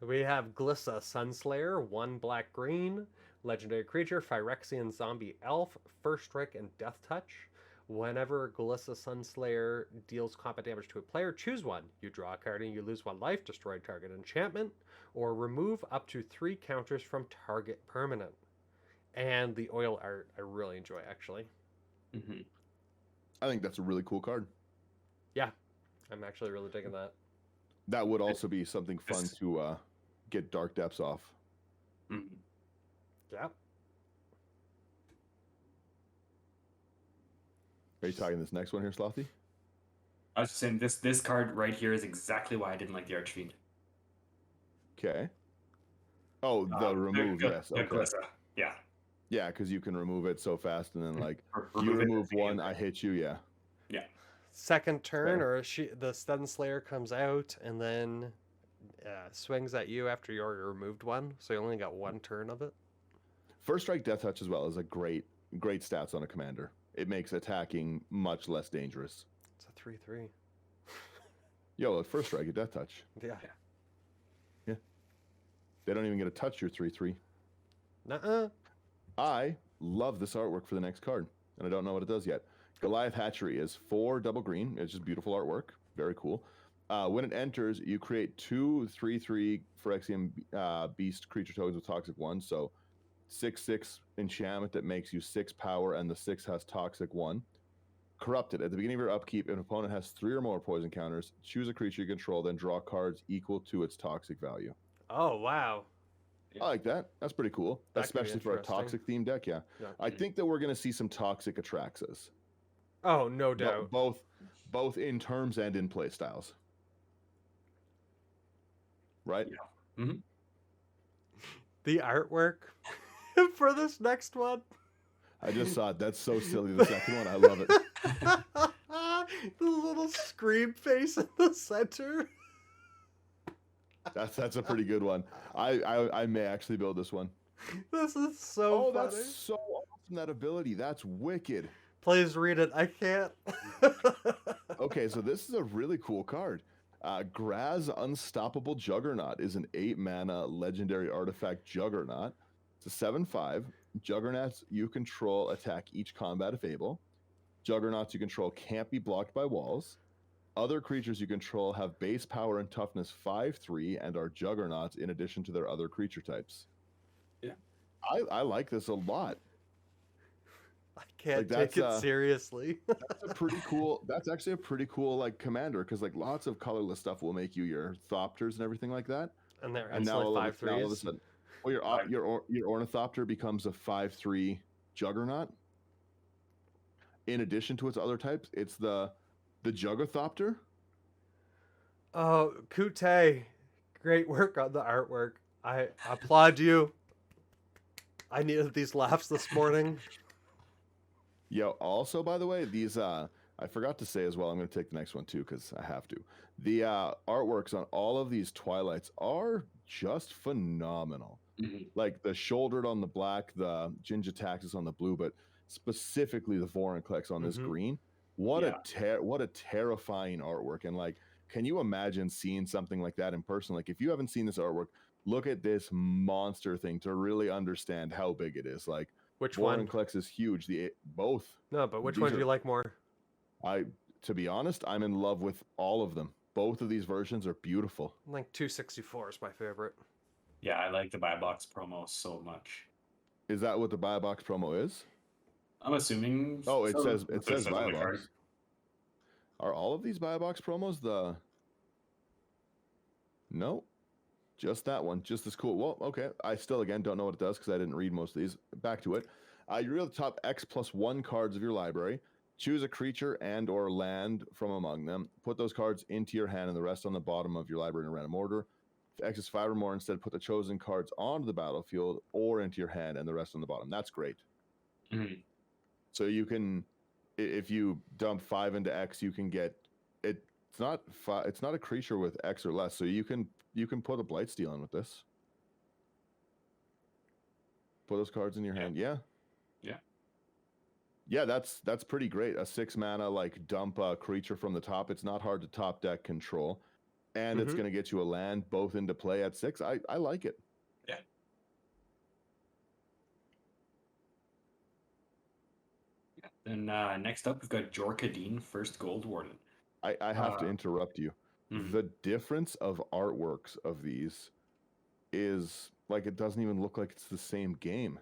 We have Glissa Sunslayer, 1 black green, legendary creature, Phyrexian zombie elf, first strike and death touch. Whenever Glissa Sunslayer deals combat damage to a player, choose 1. You draw a card and you lose 1 life, destroy target enchantment, or remove up to 3 counters from target permanent. And the oil art I really enjoy, actually. Mm-hmm. I think that's a really cool card. Yeah, I'm actually really digging that. That would also be something fun to get Dark Depths off. Mm-hmm. Yeah. Are you talking this next one here, Slothy? I was just saying this card right here is exactly why I didn't like the Archfiend. Okay. Oh, the remove, yes. Okay. Glissa. Yeah. Yeah, because you can remove it so fast, and then like Remove you it remove at the one, end. I hit you. Yeah. Second turn, Fair. or the Stun Slayer comes out, and then Yeah, swings at you after you already removed one, so you only got one turn of it. First strike death touch as well is a great stats on a commander. It makes attacking much less dangerous. It's a 3/3. Yo, at first strike, a death touch. Yeah. Yeah. They don't even get to touch your 3/3. Nuh-uh. I love this artwork for the next card, and I don't know what it does yet. Goliath Hatchery is 4 double green. It's just beautiful artwork. Very cool. When it enters, you create 2 3/3 Phyrexian beast creature tokens with Toxic 1. So 6/6 enchantment that makes you 6 power, and the 6 has Toxic 1. Corrupted. At the beginning of your upkeep, if an opponent has 3 or more poison counters, choose a creature you control, then draw cards equal to its toxic value. Oh, wow. I like that. That's pretty cool, That could be especially for a interesting. toxic themed deck. Yeah. Yeah. I think that we're going to see some toxic Atraxas. Oh, no doubt. Both in terms and in play styles. Right? Yeah. Mm-hmm. The artwork for this next one. I just saw it. That's so silly. The second one, I love it. The little scream face in the center. That's a pretty good one. I may actually build this one. This is so funny. That's so awesome, that ability. That's wicked. Please read it. I can't. Okay, so this is a really cool card. Graz Unstoppable Juggernaut is an 8-mana legendary artifact Juggernaut. It's a 7/5. Juggernauts you control attack each combat if able. Juggernauts you control can't be blocked by walls. Other creatures you control have base power and toughness 5/3 and are juggernauts in addition to their other creature types. Yeah. I like this a lot. I can't Like, take it seriously. That's a pretty cool. That's actually a pretty cool like commander, because like lots of colorless stuff will make you your Thopters and everything like that. And they're And now instantly all of, now all of a 5/3s. sudden, well, your Ornithopter becomes a 5/3 Juggernaut. In addition to its other types, it's the Juggerthopter. Oh, Kute, great work on the artwork. I applaud you. I needed these laughs this morning. Yo, also, by the way, these, I forgot to say as well, I'm going to take the next one too, because I have to. The artworks on all of these Twilights are just phenomenal. Mm-hmm. Like the Shouldered on the black, the Gingiataxis on the blue, but specifically the Vorinclex on this Mhm. green. What a terrifying artwork. And like, can you imagine seeing something like that in person? Like, if you haven't seen this artwork, look at this monster thing to really understand how big it is. Like, Which one? Vorinclex is huge. Both. No, but which These one do are- you like more? To be honest, I'm in love with all of them. Both of these versions are beautiful. Like 264 is my favorite. Yeah, I like the buy box promo so much. Is that what the buy box promo is? I'm assuming. Oh, it so. says That's what buy on the card. box. Are all of these buy box promos the? No, just that one. Just as cool. Well, okay. I still again don't know what it does because I didn't read most of these. Back to it. You reveal the top X+1 cards of your library. Choose a creature and or land from among them. Put those cards into your hand and the rest on the bottom of your library in a random order. If X is 5 or more, instead put the chosen cards onto the battlefield or into your hand and the rest on the bottom. That's great. Mhm. So you can, if you dump 5 into X, you can get it. It's not a creature with X or less. So you can put a Blightsteel in with this. Put those cards in your hand. Yeah. Yeah, that's pretty great. A 6-mana like dump a creature from the top. It's not hard to top deck control, and it's Mhm. going to get you a land both into play at 6. I like it. Yeah. Then next up, we've got Jorkadine, First Gold Warden. I have to interrupt you. Mhm. The difference of artworks of these is like it doesn't even look like it's the same game.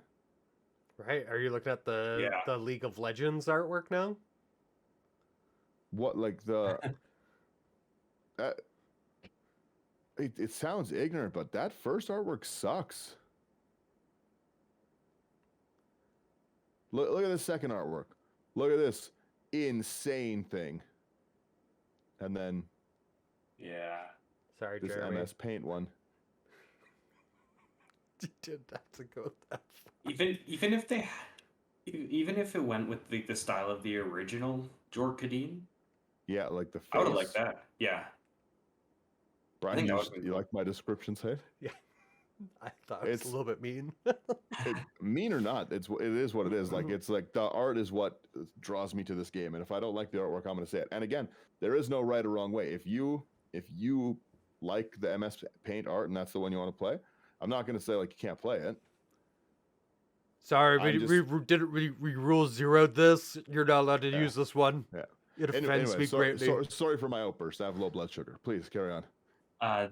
Right? Are you looking at the League of Legends artwork now? What like the? It sounds ignorant, but that first artwork sucks. Look at the second artwork. Look at this insane thing. And then Yeah. Sorry, this Jeremy. MS Paint one. You didn't have to go that far. Even if it went with the style of the original Jorkadine, Yeah, like the face. I would have liked that. Yeah. Brian, think you, that would be you cool. like my description, Safe? Yeah, I thought it was a It's little bit mean. mean or not, it is what it is. Like it's like the art is what draws me to this game, and if I don't like the artwork, I'm going to say it. And again, there is no right or wrong way. If you like the MS Paint art and that's the one you want to play, I'm not going to say like you can't play it. Sorry, I'm we rule zeroed this. You're not allowed to Yeah. use this one. Yeah. It offends me greatly. Sorry for my outburst. I have low blood sugar. Please carry on.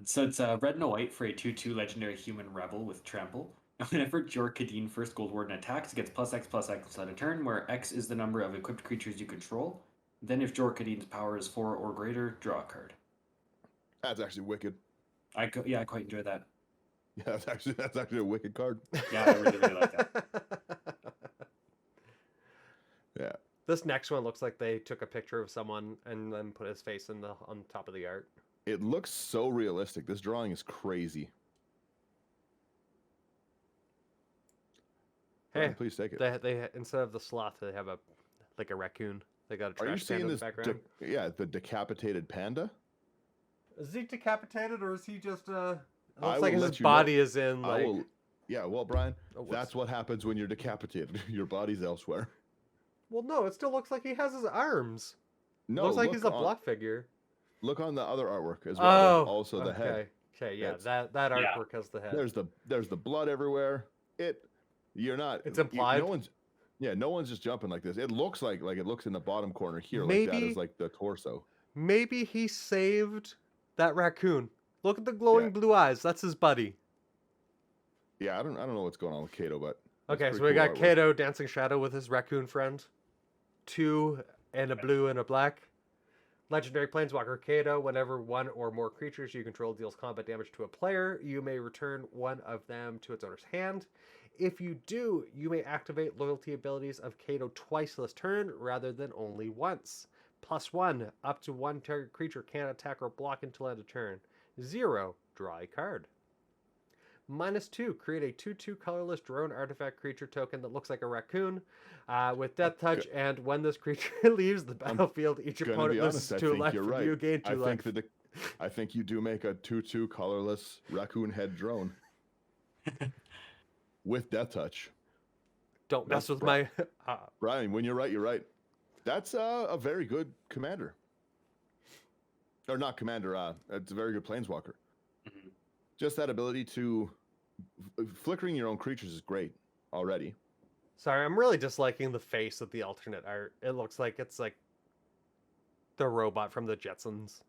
So it's red and a white for a 2/2 legendary human rebel with trample. Whenever Jor-Kadeen first Gold Warden attacks, it gets +X at a turn, where X is the number of equipped creatures you control. Then if Jor-Kadeen's power is 4 or greater, draw a card. That's actually wicked. I quite enjoy that. Yeah, that's actually a wicked card. Yeah, I really, really like that. Yeah. This next one looks like they took a picture of someone and then put his face on top of the art. It looks so realistic. This drawing is crazy. Hey, Brian, please take it. they instead of the sloth, they have a raccoon. They got a Are you trash can seeing in the this? background. The decapitated panda. Is he decapitated or is he just It I looks like will his let you know- body is in I like. will. Yeah, well, Brian, Oh, whoops. that's what happens when you're decapitated. Your body's elsewhere. Well, no, it still looks like he has his arms. No, looks like look he's a on- block figure. Look on the other artwork as well. Oh, Also the head. Okay, yeah, That's- that Yeah. artwork has the head. There's the blood everywhere. You're not. It's implied. No one's just jumping like this. It looks like it looks in the bottom corner here. Like that Maybe- is like the torso. Maybe he saved that raccoon. Look at the glowing blue eyes. That's his buddy. Yeah, I don't know what's going on with Kato, but that's Okay, so pretty we cool got artwork. Kato dancing shadow with his raccoon friend. 2 and a blue and a black. Legendary Planeswalker Kato. Whenever one or more creatures you control deals combat damage to a player, you may return one of them to its owner's hand. If you do, you may activate loyalty abilities of Kato twice this turn rather than only once. +1, up to one target creature can't attack or block until end of turn. 0, draw a card. -2, create a 2/2 colorless drone artifact creature token that looks like a raccoon with Death Touch, and when this creature leaves the battlefield, each Gonna opponent be loses honest, I 2 think life you're from right. you, gain 2 life. I think you do make a 2/2 colorless raccoon head drone with Death Touch. Don't mess That's with my... Brian, when you're right, you're right. That's a very good commander. Or not commander, it's a very good planeswalker. Mhm. Just that ability to... Flickering your own creatures is great already. Sorry, I'm really disliking the face of the alternate art. It looks like it's like the robot from the Jetsons.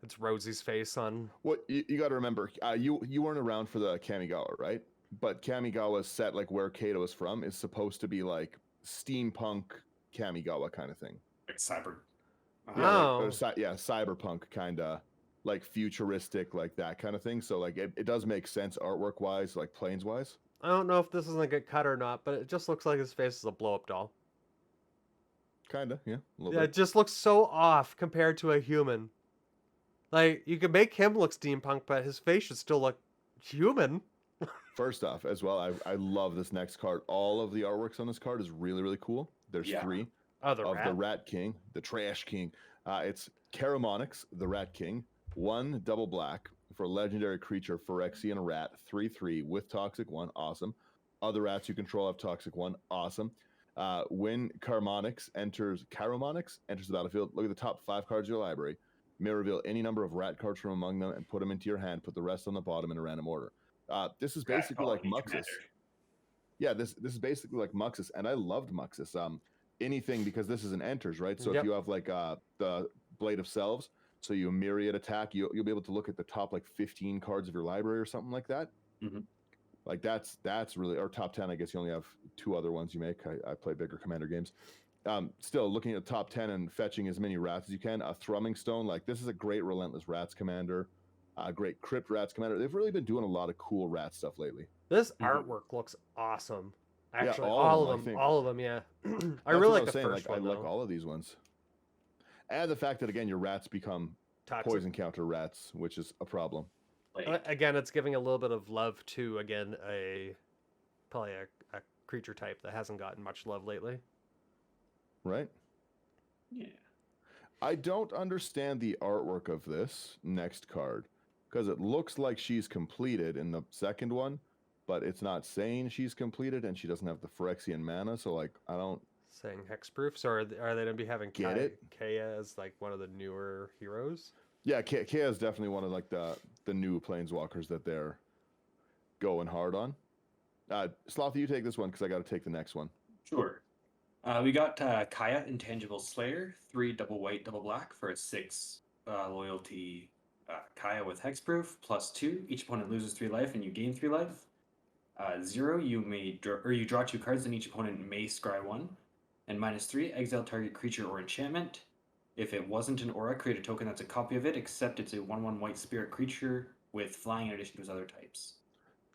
It's Rosie's face on... What you got to remember, you weren't around for the Kamigawa, right? But Kamigawa's set, like where Kato is from, is supposed to be like steampunk Kamigawa kind of thing. Like cyber. Oh. Cyberpunk kind of like futuristic, like that kind of thing. So like it does make sense artwork wise, like planes wise. I don't know if this is like a cut or not, but it just looks like his face is a blow-up doll. Kind of, yeah, a little Yeah, it bit. just looks so off compared to a human. Like, you could make him look steampunk, but his face should still look human. First off, as well, I love this next card. All of the artworks on this card is really, really cool. There's Yeah. 3 Oh, the of rat? the Rat King, the Trash King. It's Karamonix, the Rat King. 1 double black for legendary creature Phyrexia and a rat. 3/3 with Toxic 1. Awesome. Other rats you control have Toxic 1. Awesome. When Karamonix enters the battlefield, look at the top 5 cards of your library. May reveal any number of rat cards from among them and put them into your hand. Put the rest on the bottom in a random order. This is basically like Muxus. Yeah, this is basically like Muxus, and I loved Muxus. Anything, because this is an enters, right? So Yep. if you have like the Blade of Selves, so you myriad attack, you'll be able to look at the top like 15 cards of your library or something like that. Mhm. Like that's really, or top 10. I guess you only have 2 other ones you make. I play bigger commander games. Still looking at the top 10 and fetching as many rats as you can. A Thrumming Stone, like this is a great Relentless Rats commander. Great Crypt Rats commander. They've really been doing a lot of cool rat stuff lately. This Mhm. artwork looks awesome. Actually, all all of of them, I them. think. All of them, yeah. I That's really what like was the saying, first like, one, I like though. all of these ones. And the fact that, again, your rats become Toxic. poison counter rats, which is a problem. Like, Again, it's giving a little bit of love to, again, probably a creature type that hasn't gotten much love lately. Right? yeah. I don't understand the artwork of this next card. because it looks like she's completed in the second one, but it's not saying she's completed, and she doesn't have the Phyrexian mana. So like, I don't Saying hexproof. So are they going to be having get it. Kaya as like one of the newer heroes? Yeah, Kea is definitely one of like the new planeswalkers that they're going hard on. Slothy, you take this one because I got to take the next one. Sure. We got Kaya, Intangible Slayer, 3 double white, double black for a 6 loyalty. Kaya with hexproof, +2. Each opponent loses 3 life and you gain 3 life. 0, you draw 2 cards, and each opponent may scry 1. And -3, exile target creature or enchantment. If it wasn't an aura, create a token that's a copy of it, except it's a 1/1 white spirit creature with flying in addition to its other types.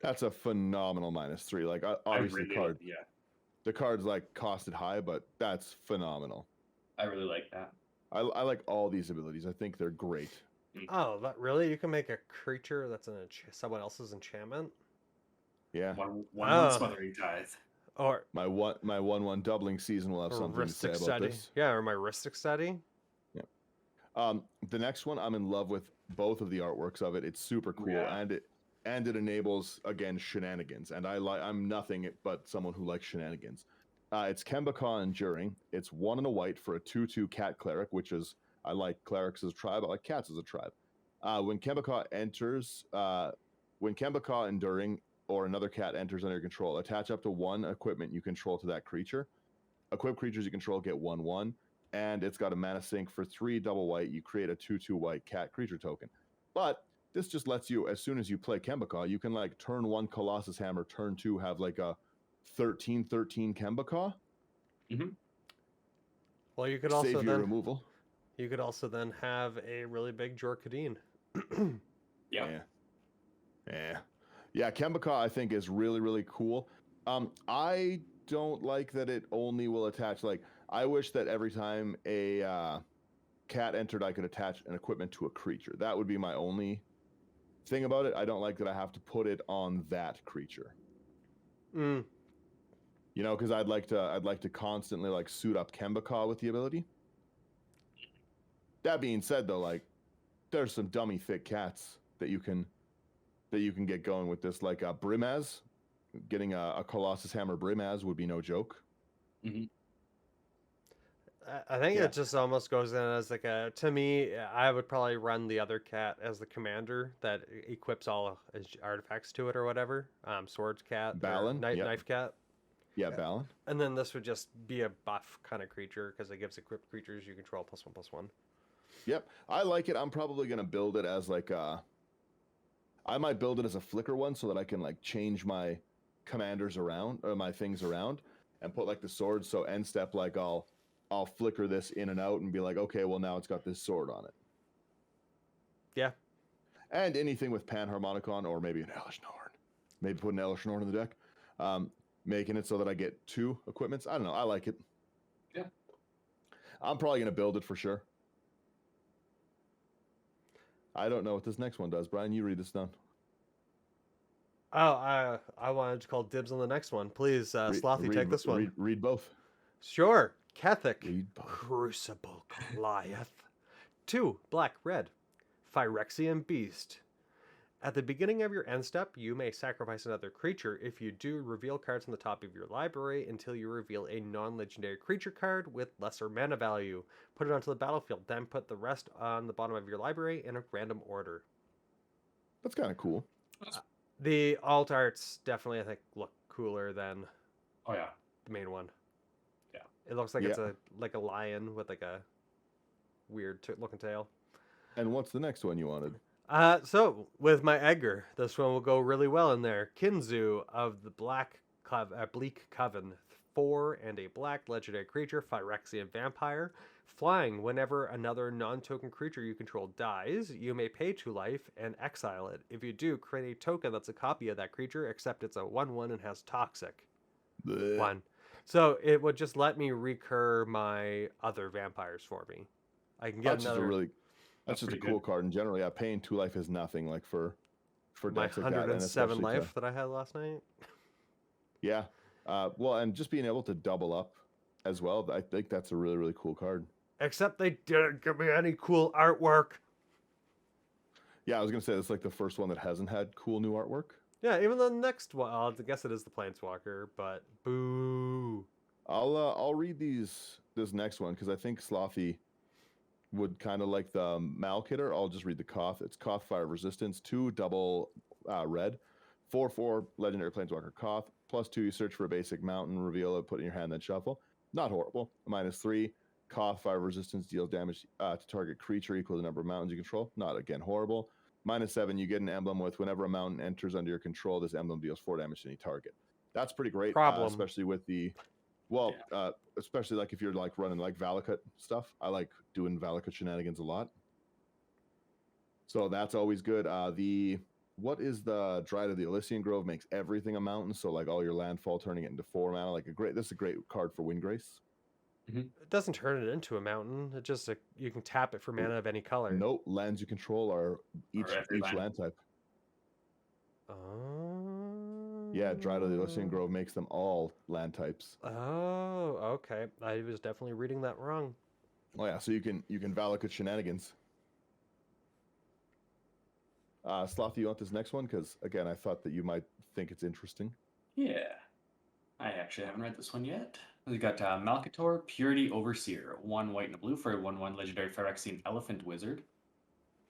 That's a phenomenal -3. Like obviously, I really the card's like costed high, but that's phenomenal. I really like that. I like all these abilities. I think they're great. Oh, that really? You can make a creature that's someone else's enchantment? Yeah. One Oh. Smothering Tithe. Or My 1/1 doubling season will have something to say Ristic about Study. this. Yeah, or my Ristic Study. The next one, I'm in love with both of the artworks of it. It's super cool, Yeah. and it enables again shenanigans. And I'm nothing but someone who likes shenanigans. It's Kembaka Enduring. It's 1 and a white for a 2/2 cat cleric, which is I like clerics as a tribe. I like cats as a tribe. When Kembaka Enduring or another cat enters under your control, attach up to 1 equipment you control to that creature. Equipped creatures you control get 1/1. And it's got a mana sink for 3 double white. You create a 2/2 white cat creature token. But this just lets you, as soon as you play Kembaka, you can like turn 1 Colossus Hammer, turn 2 have like a 13/13 Kembaka. Well, you could Save also your then removal. you could also then have a really big Jorkadine. Yeah. Yeah, Kembaka I think is really, really cool. I don't like that it only will attach, like, I wish that every time a cat entered, I could attach an equipment to a creature. That would be my only thing about it. I don't like that I have to put it on that creature. Mm. You know, because I'd like to constantly like suit up Kembaka with the ability. That being said, though, like there's some dummy thick cats that you can get going with this, like Brimaz. Getting a Colossus Hammer Brimaz would be no joke. I think Yeah. it just almost goes in as like to me, I would probably run the other cat as the commander that equips all his artifacts to it or whatever. Swords cat, or Balin, yep. knife cat. Yeah, Balin. And then this would just be a buff kind of creature because it gives equipped creatures you control +1/+1. Yep, I like it. I'm probably gonna build it as like I might build it as a flicker one so that I can like change my commanders around or my things around and put like the sword. So end step, like I'll flicker this in and out and be like, okay, well now it's got this sword on it. Yeah. And anything with Panharmonicon or maybe an Elish Norn. Maybe put an Elish Norn in the deck. Making it so that I get 2 equipments. I don't know. I like it. Yeah. I'm probably going to build it for sure. I don't know what this next one does. Brian, you read this down. Oh, I wanted to call dibs on the next one. Please, Slothy, take this one. Read both. Sure. Kethic. Read both. Crucible Goliath. 2 black, red. Phyrexian Beast. At the beginning of your end step, you may sacrifice another creature. If you do, reveal cards on the top of your library until you reveal a non-legendary creature card with lesser mana value. Put it onto the battlefield, then put the rest on the bottom of your library in a random order. That's kind of cool. The alt arts definitely, I think, look cooler than Oh yeah. the main one. Yeah. It looks like it's Yeah. like a lion with like a weird looking tail. And what's the next one you wanted? So with my Edgar, this one will go really well in there. Kinzu of the Bleak Coven, 4 and a black legendary creature, Phyrexian vampire. Flying, whenever another non-token creature you control dies, you may pay 2 life and exile it. If you do, create a token that's a copy of that creature, except it's a 1/1 and has toxic. Blech. 1. So it would just let me recur my other vampires for me. I can get That's another. That's just a pretty cool card in general. Yeah, paying 2 life is nothing like for My decks like that. And 107 especially life that I had last night. Yeah. Well, and just being able to double up as well, I think that's a really, really cool card. Except they didn't give me any cool artwork. Yeah, I was gonna say it's like the first one that hasn't had cool new artwork. Yeah, even the next one. I guess it is the Planeswalker, but boo. I'll read this next one because I think Slothy would kind of like the Malk hitter. I'll just read the Koth. It's Koth Fire Resistance, 2 double red, 4/4 Legendary Planeswalker Koth. +2, you search for a basic mountain, reveal it, put it in your hand, then shuffle. Not horrible. -3, Koth Fire Resistance deals damage to target creature equal to the number of mountains you control. Not again horrible. -7, you get an emblem with whenever a mountain enters under your control, this emblem deals 4 damage to any target. That's pretty great, Problem. especially with the especially like if you're like running like Valakut stuff. I like doing Valakut shenanigans a lot. So that's always good. What is the Dryad of the Elysian Grove makes everything a mountain. So like all your landfall turning it into 4 mana. Like this is a great card for Windgrace. It doesn't turn it into a mountain. It just you can tap it for mana of any color. No, lands you control are each land type. Oh. Yeah, Dryad of the Elysian Grove makes them all land types. Oh, okay. I was definitely reading that wrong. Oh yeah, so you can Valakut shenanigans. Slothy, you want this next one? Because again, I thought that you might think it's interesting. Yeah. I actually haven't read this one yet. We got Malkator, Purity Overseer, 1 white and a blue for a 1/1 legendary Phyrexian Elephant Wizard.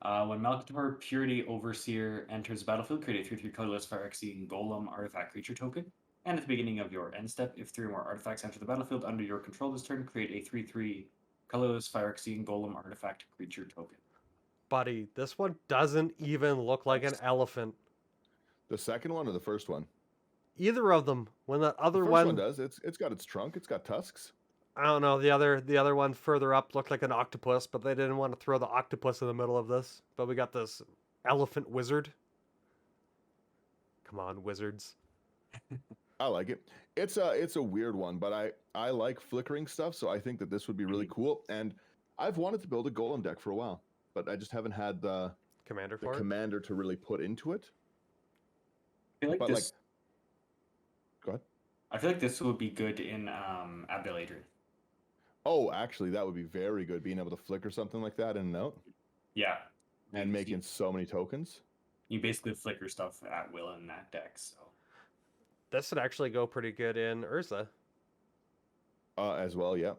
When Malkator, Purity Overseer enters the battlefield, create a 3/3 colorless Phyrexian Golem artifact creature token. And at the beginning of your end step, if 3 or more artifacts enter the battlefield under your control this turn, create a 3/3 colorless Phyrexian Golem artifact creature token. Buddy, this one doesn't even look like an elephant. The second one or the first one? Either of them. When the other The first one does. It's got its trunk. It's got tusks. I don't know. The other one further up looked like an octopus, but they didn't want to throw the octopus in the middle of this. But we got this elephant wizard. Come on, wizards. I like it. It's a weird one, but I like flickering stuff, so I think that this would be really cool. And I've wanted to build a golem deck for a while, but I just haven't had the commander to really put into it. I feel like but this. Go ahead. I feel like this would be good in Abiladrin. Oh, actually, that would be very good, being able to flicker something like that in and out. Yeah. And making so many tokens. You basically flicker stuff at will in that deck, so. This would actually go pretty good in Urza. As well, yeah.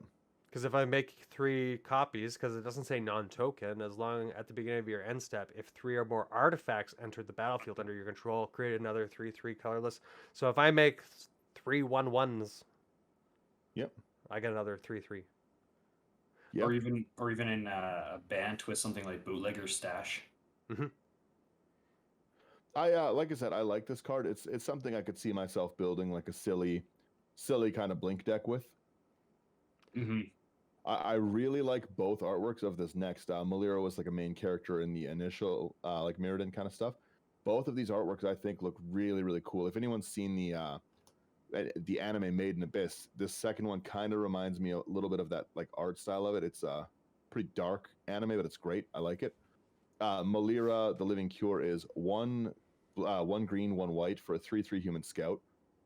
Because if I make 3 copies, because it doesn't say non-token, as long at the beginning of your end step, if 3 or more artifacts enter the battlefield under your control, create another 3/3 colorless. So if I make 3 1/1s, yep, I get another 3/3. Yep. Or even in a Bant with something like Bootlegger Stash. Mm-hmm. Like I said, I like this card. It's something I could see myself building like a silly kind of blink deck with. Mm-hmm. I really like both artworks of this next. Malira was like a main character in the initial like Mirrodin kind of stuff. Both of these artworks I think look really, really cool. If anyone's seen the anime Made in Abyss, this second one kind of reminds me a little bit of that like art style of it. It's pretty dark anime, but it's great. I like it. Malira, the Living Cure, is 1 green, 1 white for a 3/3 human scout.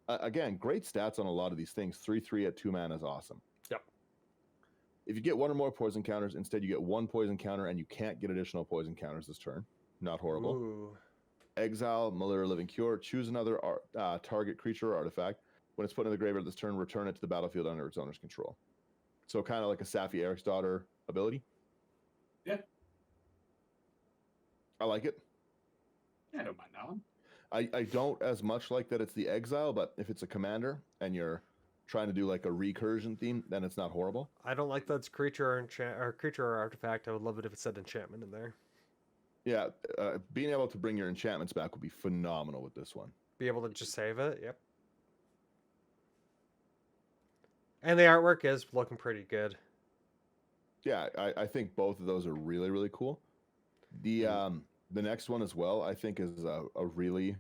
Again, great stats on a lot of these things. 3/3 at 2 mana is awesome. Yep. If you get 1 or more poison counters, instead you get 1 poison counter, and you can't get additional poison counters this turn. Not horrible. Ooh. Exile Malira Living Cure. Choose another target creature or artifact. When it's put in the graveyard this turn, return it to the battlefield under its owner's control. So kind of like a Safi Eric's daughter ability. Yeah. I like it. Yeah, I don't mind that one. I don't as much like that it's the exile, but if it's a commander and you're trying to do like a recursion theme, then it's not horrible. I don't like that's creature or artifact. I would love it if it said enchantment in there. Yeah, being able to bring your enchantments back would be phenomenal with this one. Be able to just save it. Yep. And the artwork is looking pretty good. Yeah, I think both of those are really, really cool. The next one as well, I think, is a really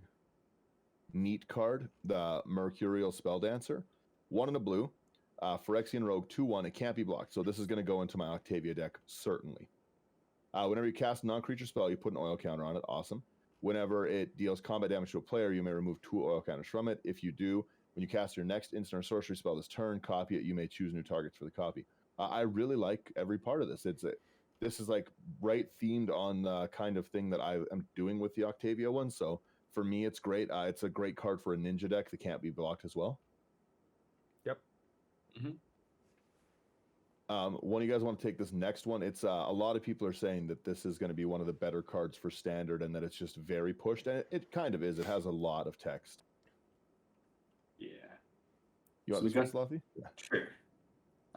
neat card. The Mercurial Spelldancer. 1 in a blue. Phyrexian Rogue 2/1. It can't be blocked. So this is going to go into my Octavia deck, certainly. Whenever you cast a non-creature spell, you put an oil counter on it. Awesome. Whenever it deals combat damage to a player, you may remove 2 oil counters from it. If you do, when you cast your next instant or sorcery spell this turn, copy it. You may choose new targets for the copy. I really like every part of this. this is like right themed on the kind of thing that I am doing with the Octavia one. So for me, it's great. It's a great card for a ninja deck that can't be blocked as well. Yep. One of you guys want to take this next one? It's a lot of people are saying that this is going to be one of the better cards for standard, and that it's just very pushed, and it kind of is. It has a lot of text. Yeah. You want So this one, Slothy? Yeah. Sure.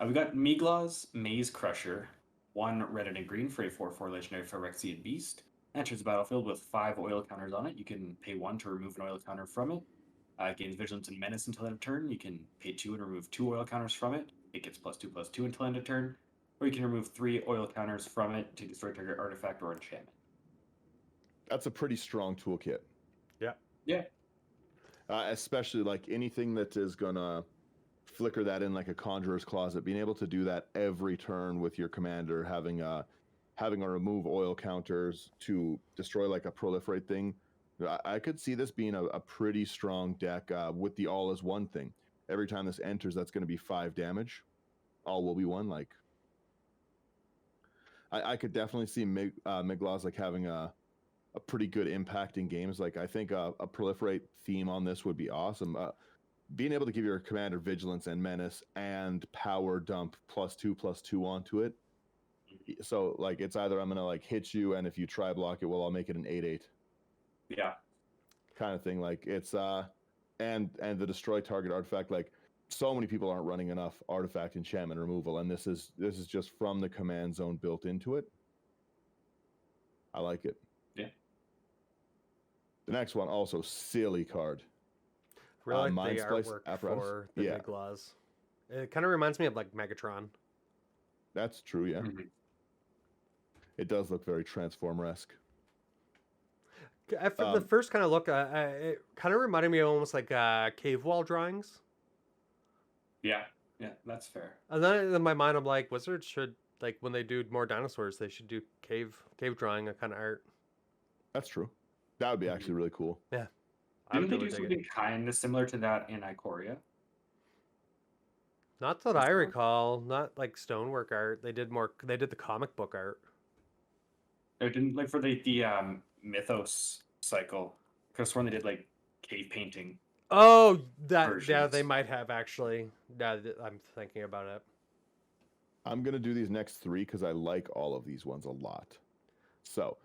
We got Migla's Maze Crusher, 1 red and a green for a 4/4 legendary Phyrexia beast. Enters the battlefield with 5 oil counters on it. You can pay 1 to remove an oil counter from it. Gains vigilance and menace until end of turn. You can pay 2 and remove 2 oil counters from it. It gets +2/+2 until end of turn. Or you can remove 3 oil counters from it to destroy target artifact or enchantment. That's a pretty strong toolkit. Yeah. Yeah. Especially like anything that is gonna flicker that in like a Conjurer's Closet, being able to do that every turn with your commander, having a remove oil counters to destroy like a proliferate thing. I could see this being a pretty strong deck with the all is one thing. Every time this enters, that's going to be 5 damage. All will be 1. Like, I could definitely see Miglaws like having a pretty good impact in games. Like, I think a proliferate theme on this would be awesome. Being able to give your commander vigilance and menace and power dump +2/+2 onto it. So like it's either I'm gonna like hit you, and if you try block it, well, I'll make it an 8/8. Yeah. Kind of thing. Like it's and the destroy target artifact. Like so many people aren't running enough artifact enchantment removal, and this is just from the command zone built into it. I like it. Yeah. The next one also silly card. Really like Mind the Splice artwork apparatus? for the Yeah. Miglaws. It kind of reminds me of like Megatron. That's true. Yeah, Mhm. it does look very Transformer-esque. After the first kind of look, it kind of reminded me of almost like cave wall drawings. Yeah. Yeah, that's fair. And then in my mind, I'm like, Wizards should, like, when they do more dinosaurs, they should do cave drawing kind of art. That's true. That would be actually really cool. Yeah. Didn't they really do dig it. something kind of similar to that in Ikoria? Not that I recall. Not like stonework art. They did the comic book art. Or didn't like for the Mythos cycle? Because when they did like cave painting. Oh, yeah, they Versions. might have actually. Now that I'm thinking about it. I'm gonna do these next 3 because I like all of these ones a lot. So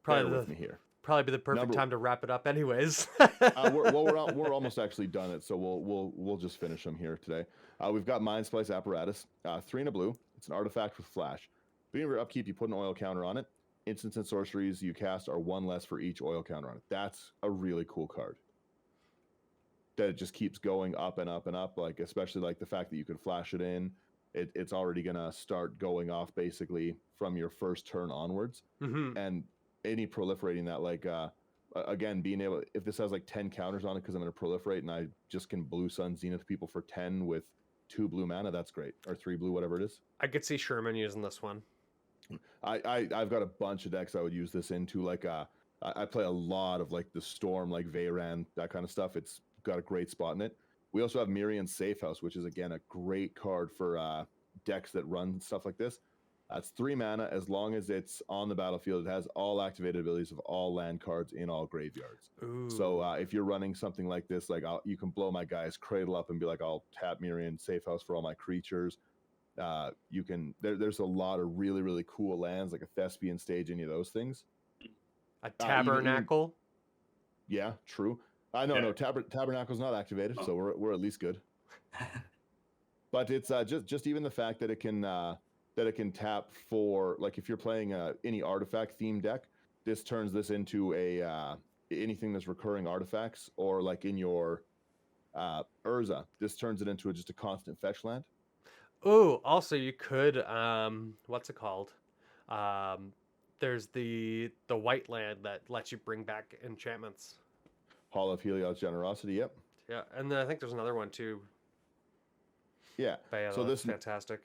Probably bear with me here. Probably be the perfect Number- time to wrap it up, anyways. We're almost actually done it, so we'll just finish them here today. We've got Mind Splice Apparatus, 3 and a blue. It's an artifact with flash. Beginning of your upkeep, you put an oil counter on it. Instants and sorceries you cast are 1 less for each oil counter on it. That's a really cool card. That it just keeps going up and up and up. Like especially like the fact that you can flash it in. It's already gonna start going off basically from your first turn onwards. Mm-hmm. And any proliferating that, like again, being able, if this has like 10 counters on it because I'm going to proliferate and I just can blue sun zenith people for 10 with 2 blue mana, that's great. Or 3 blue, whatever it is. I could see Sherman using this one. I've got a bunch of decks I would use this into. Like I play a lot of like the Storm, like Veyran, that kind of stuff. It's got a great spot in it. We also have Mirian's Safe House, which is again a great card for decks that run stuff like this. That's 3 mana. As long as it's on the battlefield, it has all activated abilities of all land cards in all graveyards. Ooh. So if you're running something like this, like you can blow my guy's Cradle up and be like, I'll tap Miriam Safe House for all my creatures. You can. There's a lot of really, really cool lands, like a Thespian Stage, any of those things. A Tabernacle. Yeah, true. No, Tabernacle's not activated, so we're at least good. But it's just even the fact that it can tap for, like, if you're playing any artifact themed deck, this turns this into a anything that's recurring artifacts, or like in your Urza, this turns it into just a constant fetch land. Oh, also you could what's it called? There's the white land that lets you bring back enchantments. Hall of Helios Generosity, yep. Yeah, and then I think there's another one too. Yeah. But yeah, So that's this fantastic.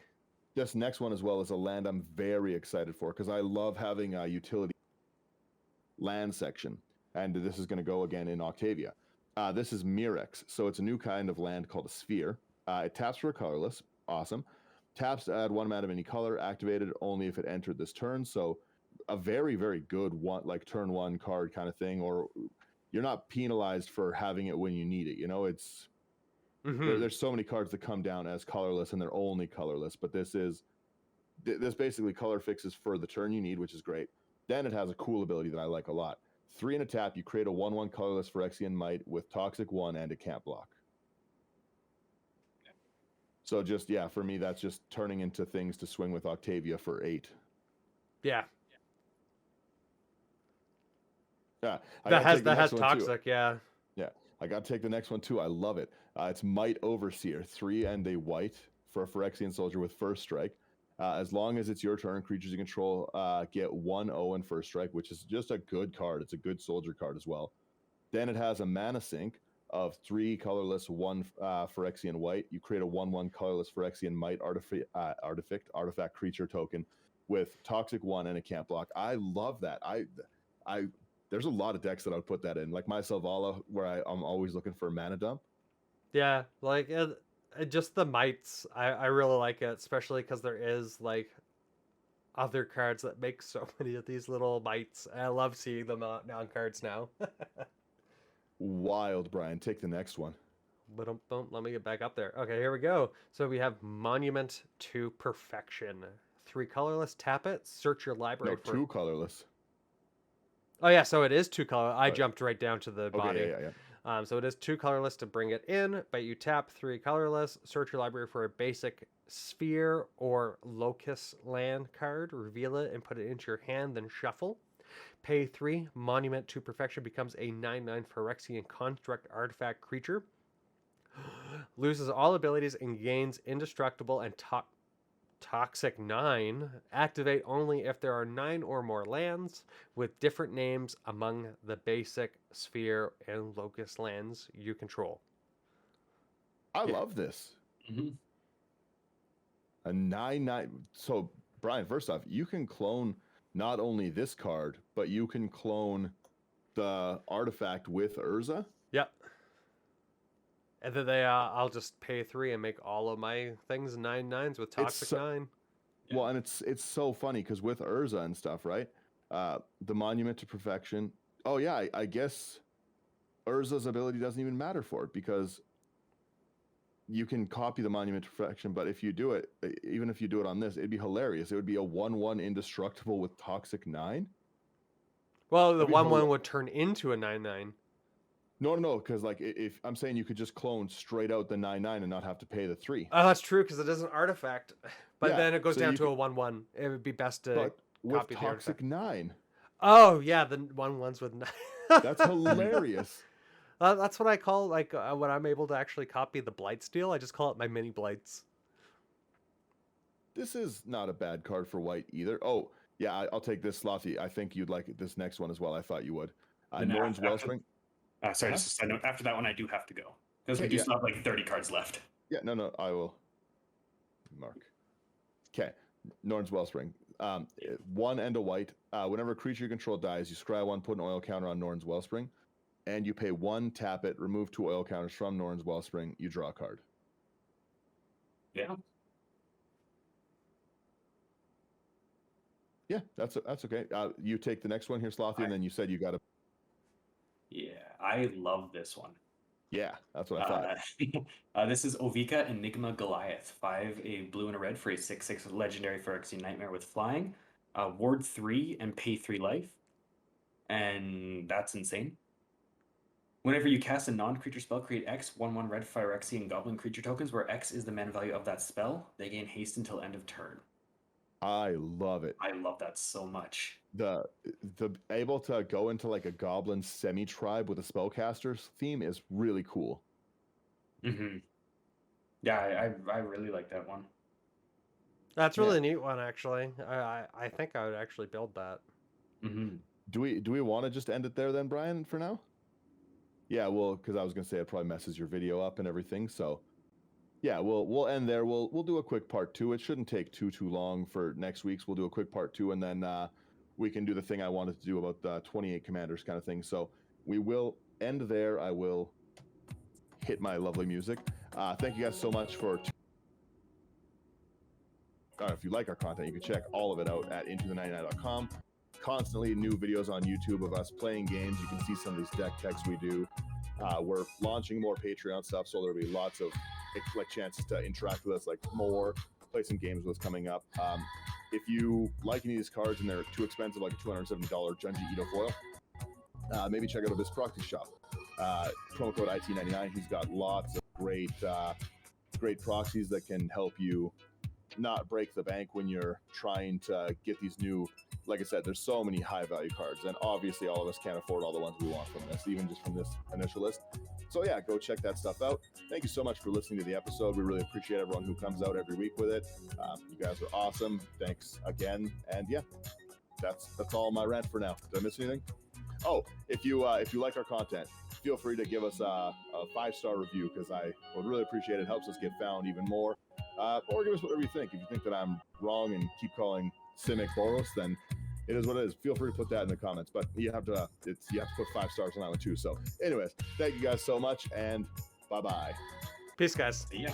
This next one as well is a land I'm very excited for because I love having a utility land section, and this is going to go again in Octavia. This is Mirex, so it's a new kind of land called a sphere. It taps for a colorless, awesome. Taps to add 1 mana of any color, activated only if it entered this turn. So a very, very good one, like turn 1 card kind of thing, or you're not penalized for having it when you need it. You know, it's there's so many cards that come down as colorless and they're only colorless, but this basically color fixes for the turn you need, which is great. Then it has a cool ability that I like a lot. 3 and a tap, you create a 1/1 colorless Phyrexian Might with Toxic 1 and it can't block. So just, yeah, for me, that's just turning into things to swing with Octavia for 8. Yeah. Yeah. That has Toxic, yeah. Yeah. I got to take the next one too. I love it. It's Might Overseer, 3 and a white for a Phyrexian soldier with first strike. As long as it's your turn, creatures you control get 1/0 and first strike, which is just a good card. It's a good soldier card as well. Then it has a mana sink of 3 colorless, 1 Phyrexian white. You create a 1/1 colorless Phyrexian Might artifact creature token with Toxic 1 and it can't block. I love that. There's a lot of decks that I would put that in, like my Selvala, where I'm always looking for a mana dump. Yeah, like just the mites. I really like it, especially because there is like other cards that make so many of these little mites. I love seeing them on cards now. Wild, Brian. Take the next one. But let me get back up there. Okay, here we go. So we have Monument to Perfection. 3 colorless, tap it, search your library No, 2 colorless. Oh yeah, so it is 2 color. I jumped right down to the body. Yeah. So it is 2 colorless to bring it in, but you tap 3 colorless, search your library for a basic sphere or locus land card, reveal it and put it into your hand, then shuffle. Pay 3, Monument to Perfection becomes a 9/9 Phyrexian construct artifact creature. Loses all abilities and gains indestructible and Toxic 9. Activate only if there are 9 or more lands with different names among the basic sphere and locus lands you control. I love this. Mm-hmm. A 9/9. So, Brian, first off, you can clone not only this card, but you can clone the artifact with Urza. Yep. And then I'll just pay 3 and make all of my things 9/9s with Toxic 9. Well, and it's so funny because with Urza and stuff, right? The Monument to Perfection. Oh yeah, I guess Urza's ability doesn't even matter for it because you can copy the Monument to Perfection, but if you do it, even if you do it on this, it'd be hilarious. It would be a 1/1 indestructible with Toxic 9. Well, the 1/1 would turn into a 9/9. No, because like if I'm saying you could just clone straight out the 9/9 and not have to pay the 3. Oh, that's true because it is an artifact, but Yeah, then it goes so down you to a 1/1. It would be best to But with copy the Toxic artifact. 9, Oh yeah, the 1/1s with 9. that's hilarious. That's what I call like when I'm able to actually copy the Blightsteel. I just call it my mini Blights. This is not a bad card for white either. Oh yeah, I'll take this, Slothy. I think you'd like this next one as well. I thought you would. Norn's Wellspring. Sorry, just a side note. After that one, I do have to go because we do still have like 30 cards left. Yeah, no, I will mark. Okay, Norn's Wellspring. 1 and a white. Whenever a creature you control dies, you scry 1, put an oil counter on Norn's Wellspring, and you pay 1, tap it, remove 2 oil counters from Norn's Wellspring. You draw a card. Yeah. Yeah, that's okay. You take the next one here, Slothy, and then you said you got to. Yeah, I love this one. Yeah, that's what I thought. This is Ovika Enigma Goliath. 5, a blue and a red for a 6/6 legendary Phyrexian Nightmare with flying. Ward 3 and pay 3 life. And that's insane. Whenever you cast a non-creature spell, create X 1/1 red Phyrexian Goblin creature tokens, where X is the mana value of that spell. They gain haste until end of turn. I love it. I love that so much. The able to go into like a goblin semi-tribe with a spellcaster's theme is really cool. Mm-hmm. Yeah, I really like that one. That's really a neat one, actually. I think I would actually build that. Mm-hmm. Do we want to just end it there then, Brian, for now? Yeah, well, because I was gonna say it probably messes your video up and everything. So yeah, we'll end there. We'll do a quick part 2. It shouldn't take too long for next week's. We'll do a quick part 2, and then we can do the thing I wanted to do about the 28 commanders kind of thing. So we will end there. I will hit my lovely music. Thank you guys so much for if you like our content, you can check all of it out at intothe99.com. Constantly new videos on YouTube of us playing games. You can see some of these deck techs we do. We're launching more Patreon stuff, so there'll be lots of like chances to interact with us, like more, play some games with us coming up. If you like any of these cards and they're too expensive, like a $270 Junji Ito foil, maybe check out this proxy shop. Promo code IT99. He's got lots of great proxies that can help you not break the bank when you're trying to get these new. Like I said, there's so many high value cards, and obviously all of us can't afford all the ones we want from this, even just from this initial list. So yeah, go check that stuff out. Thank you so much for listening to the episode. We really appreciate everyone who comes out every week with it. You guys are awesome. Thanks again. And yeah, that's all my rant for now. Did I miss anything? Oh, if you like our content, feel free to give us a 5-star review, because I would really appreciate it. It helps us get found even more. Or give us whatever you think. If you think that I'm wrong and keep calling Simic Boros, then it is what it is. Feel free to put that in the comments, but you have to put 5 stars on that one too. So anyways, thank you guys so much, and bye-bye. Peace, guys. Yeah.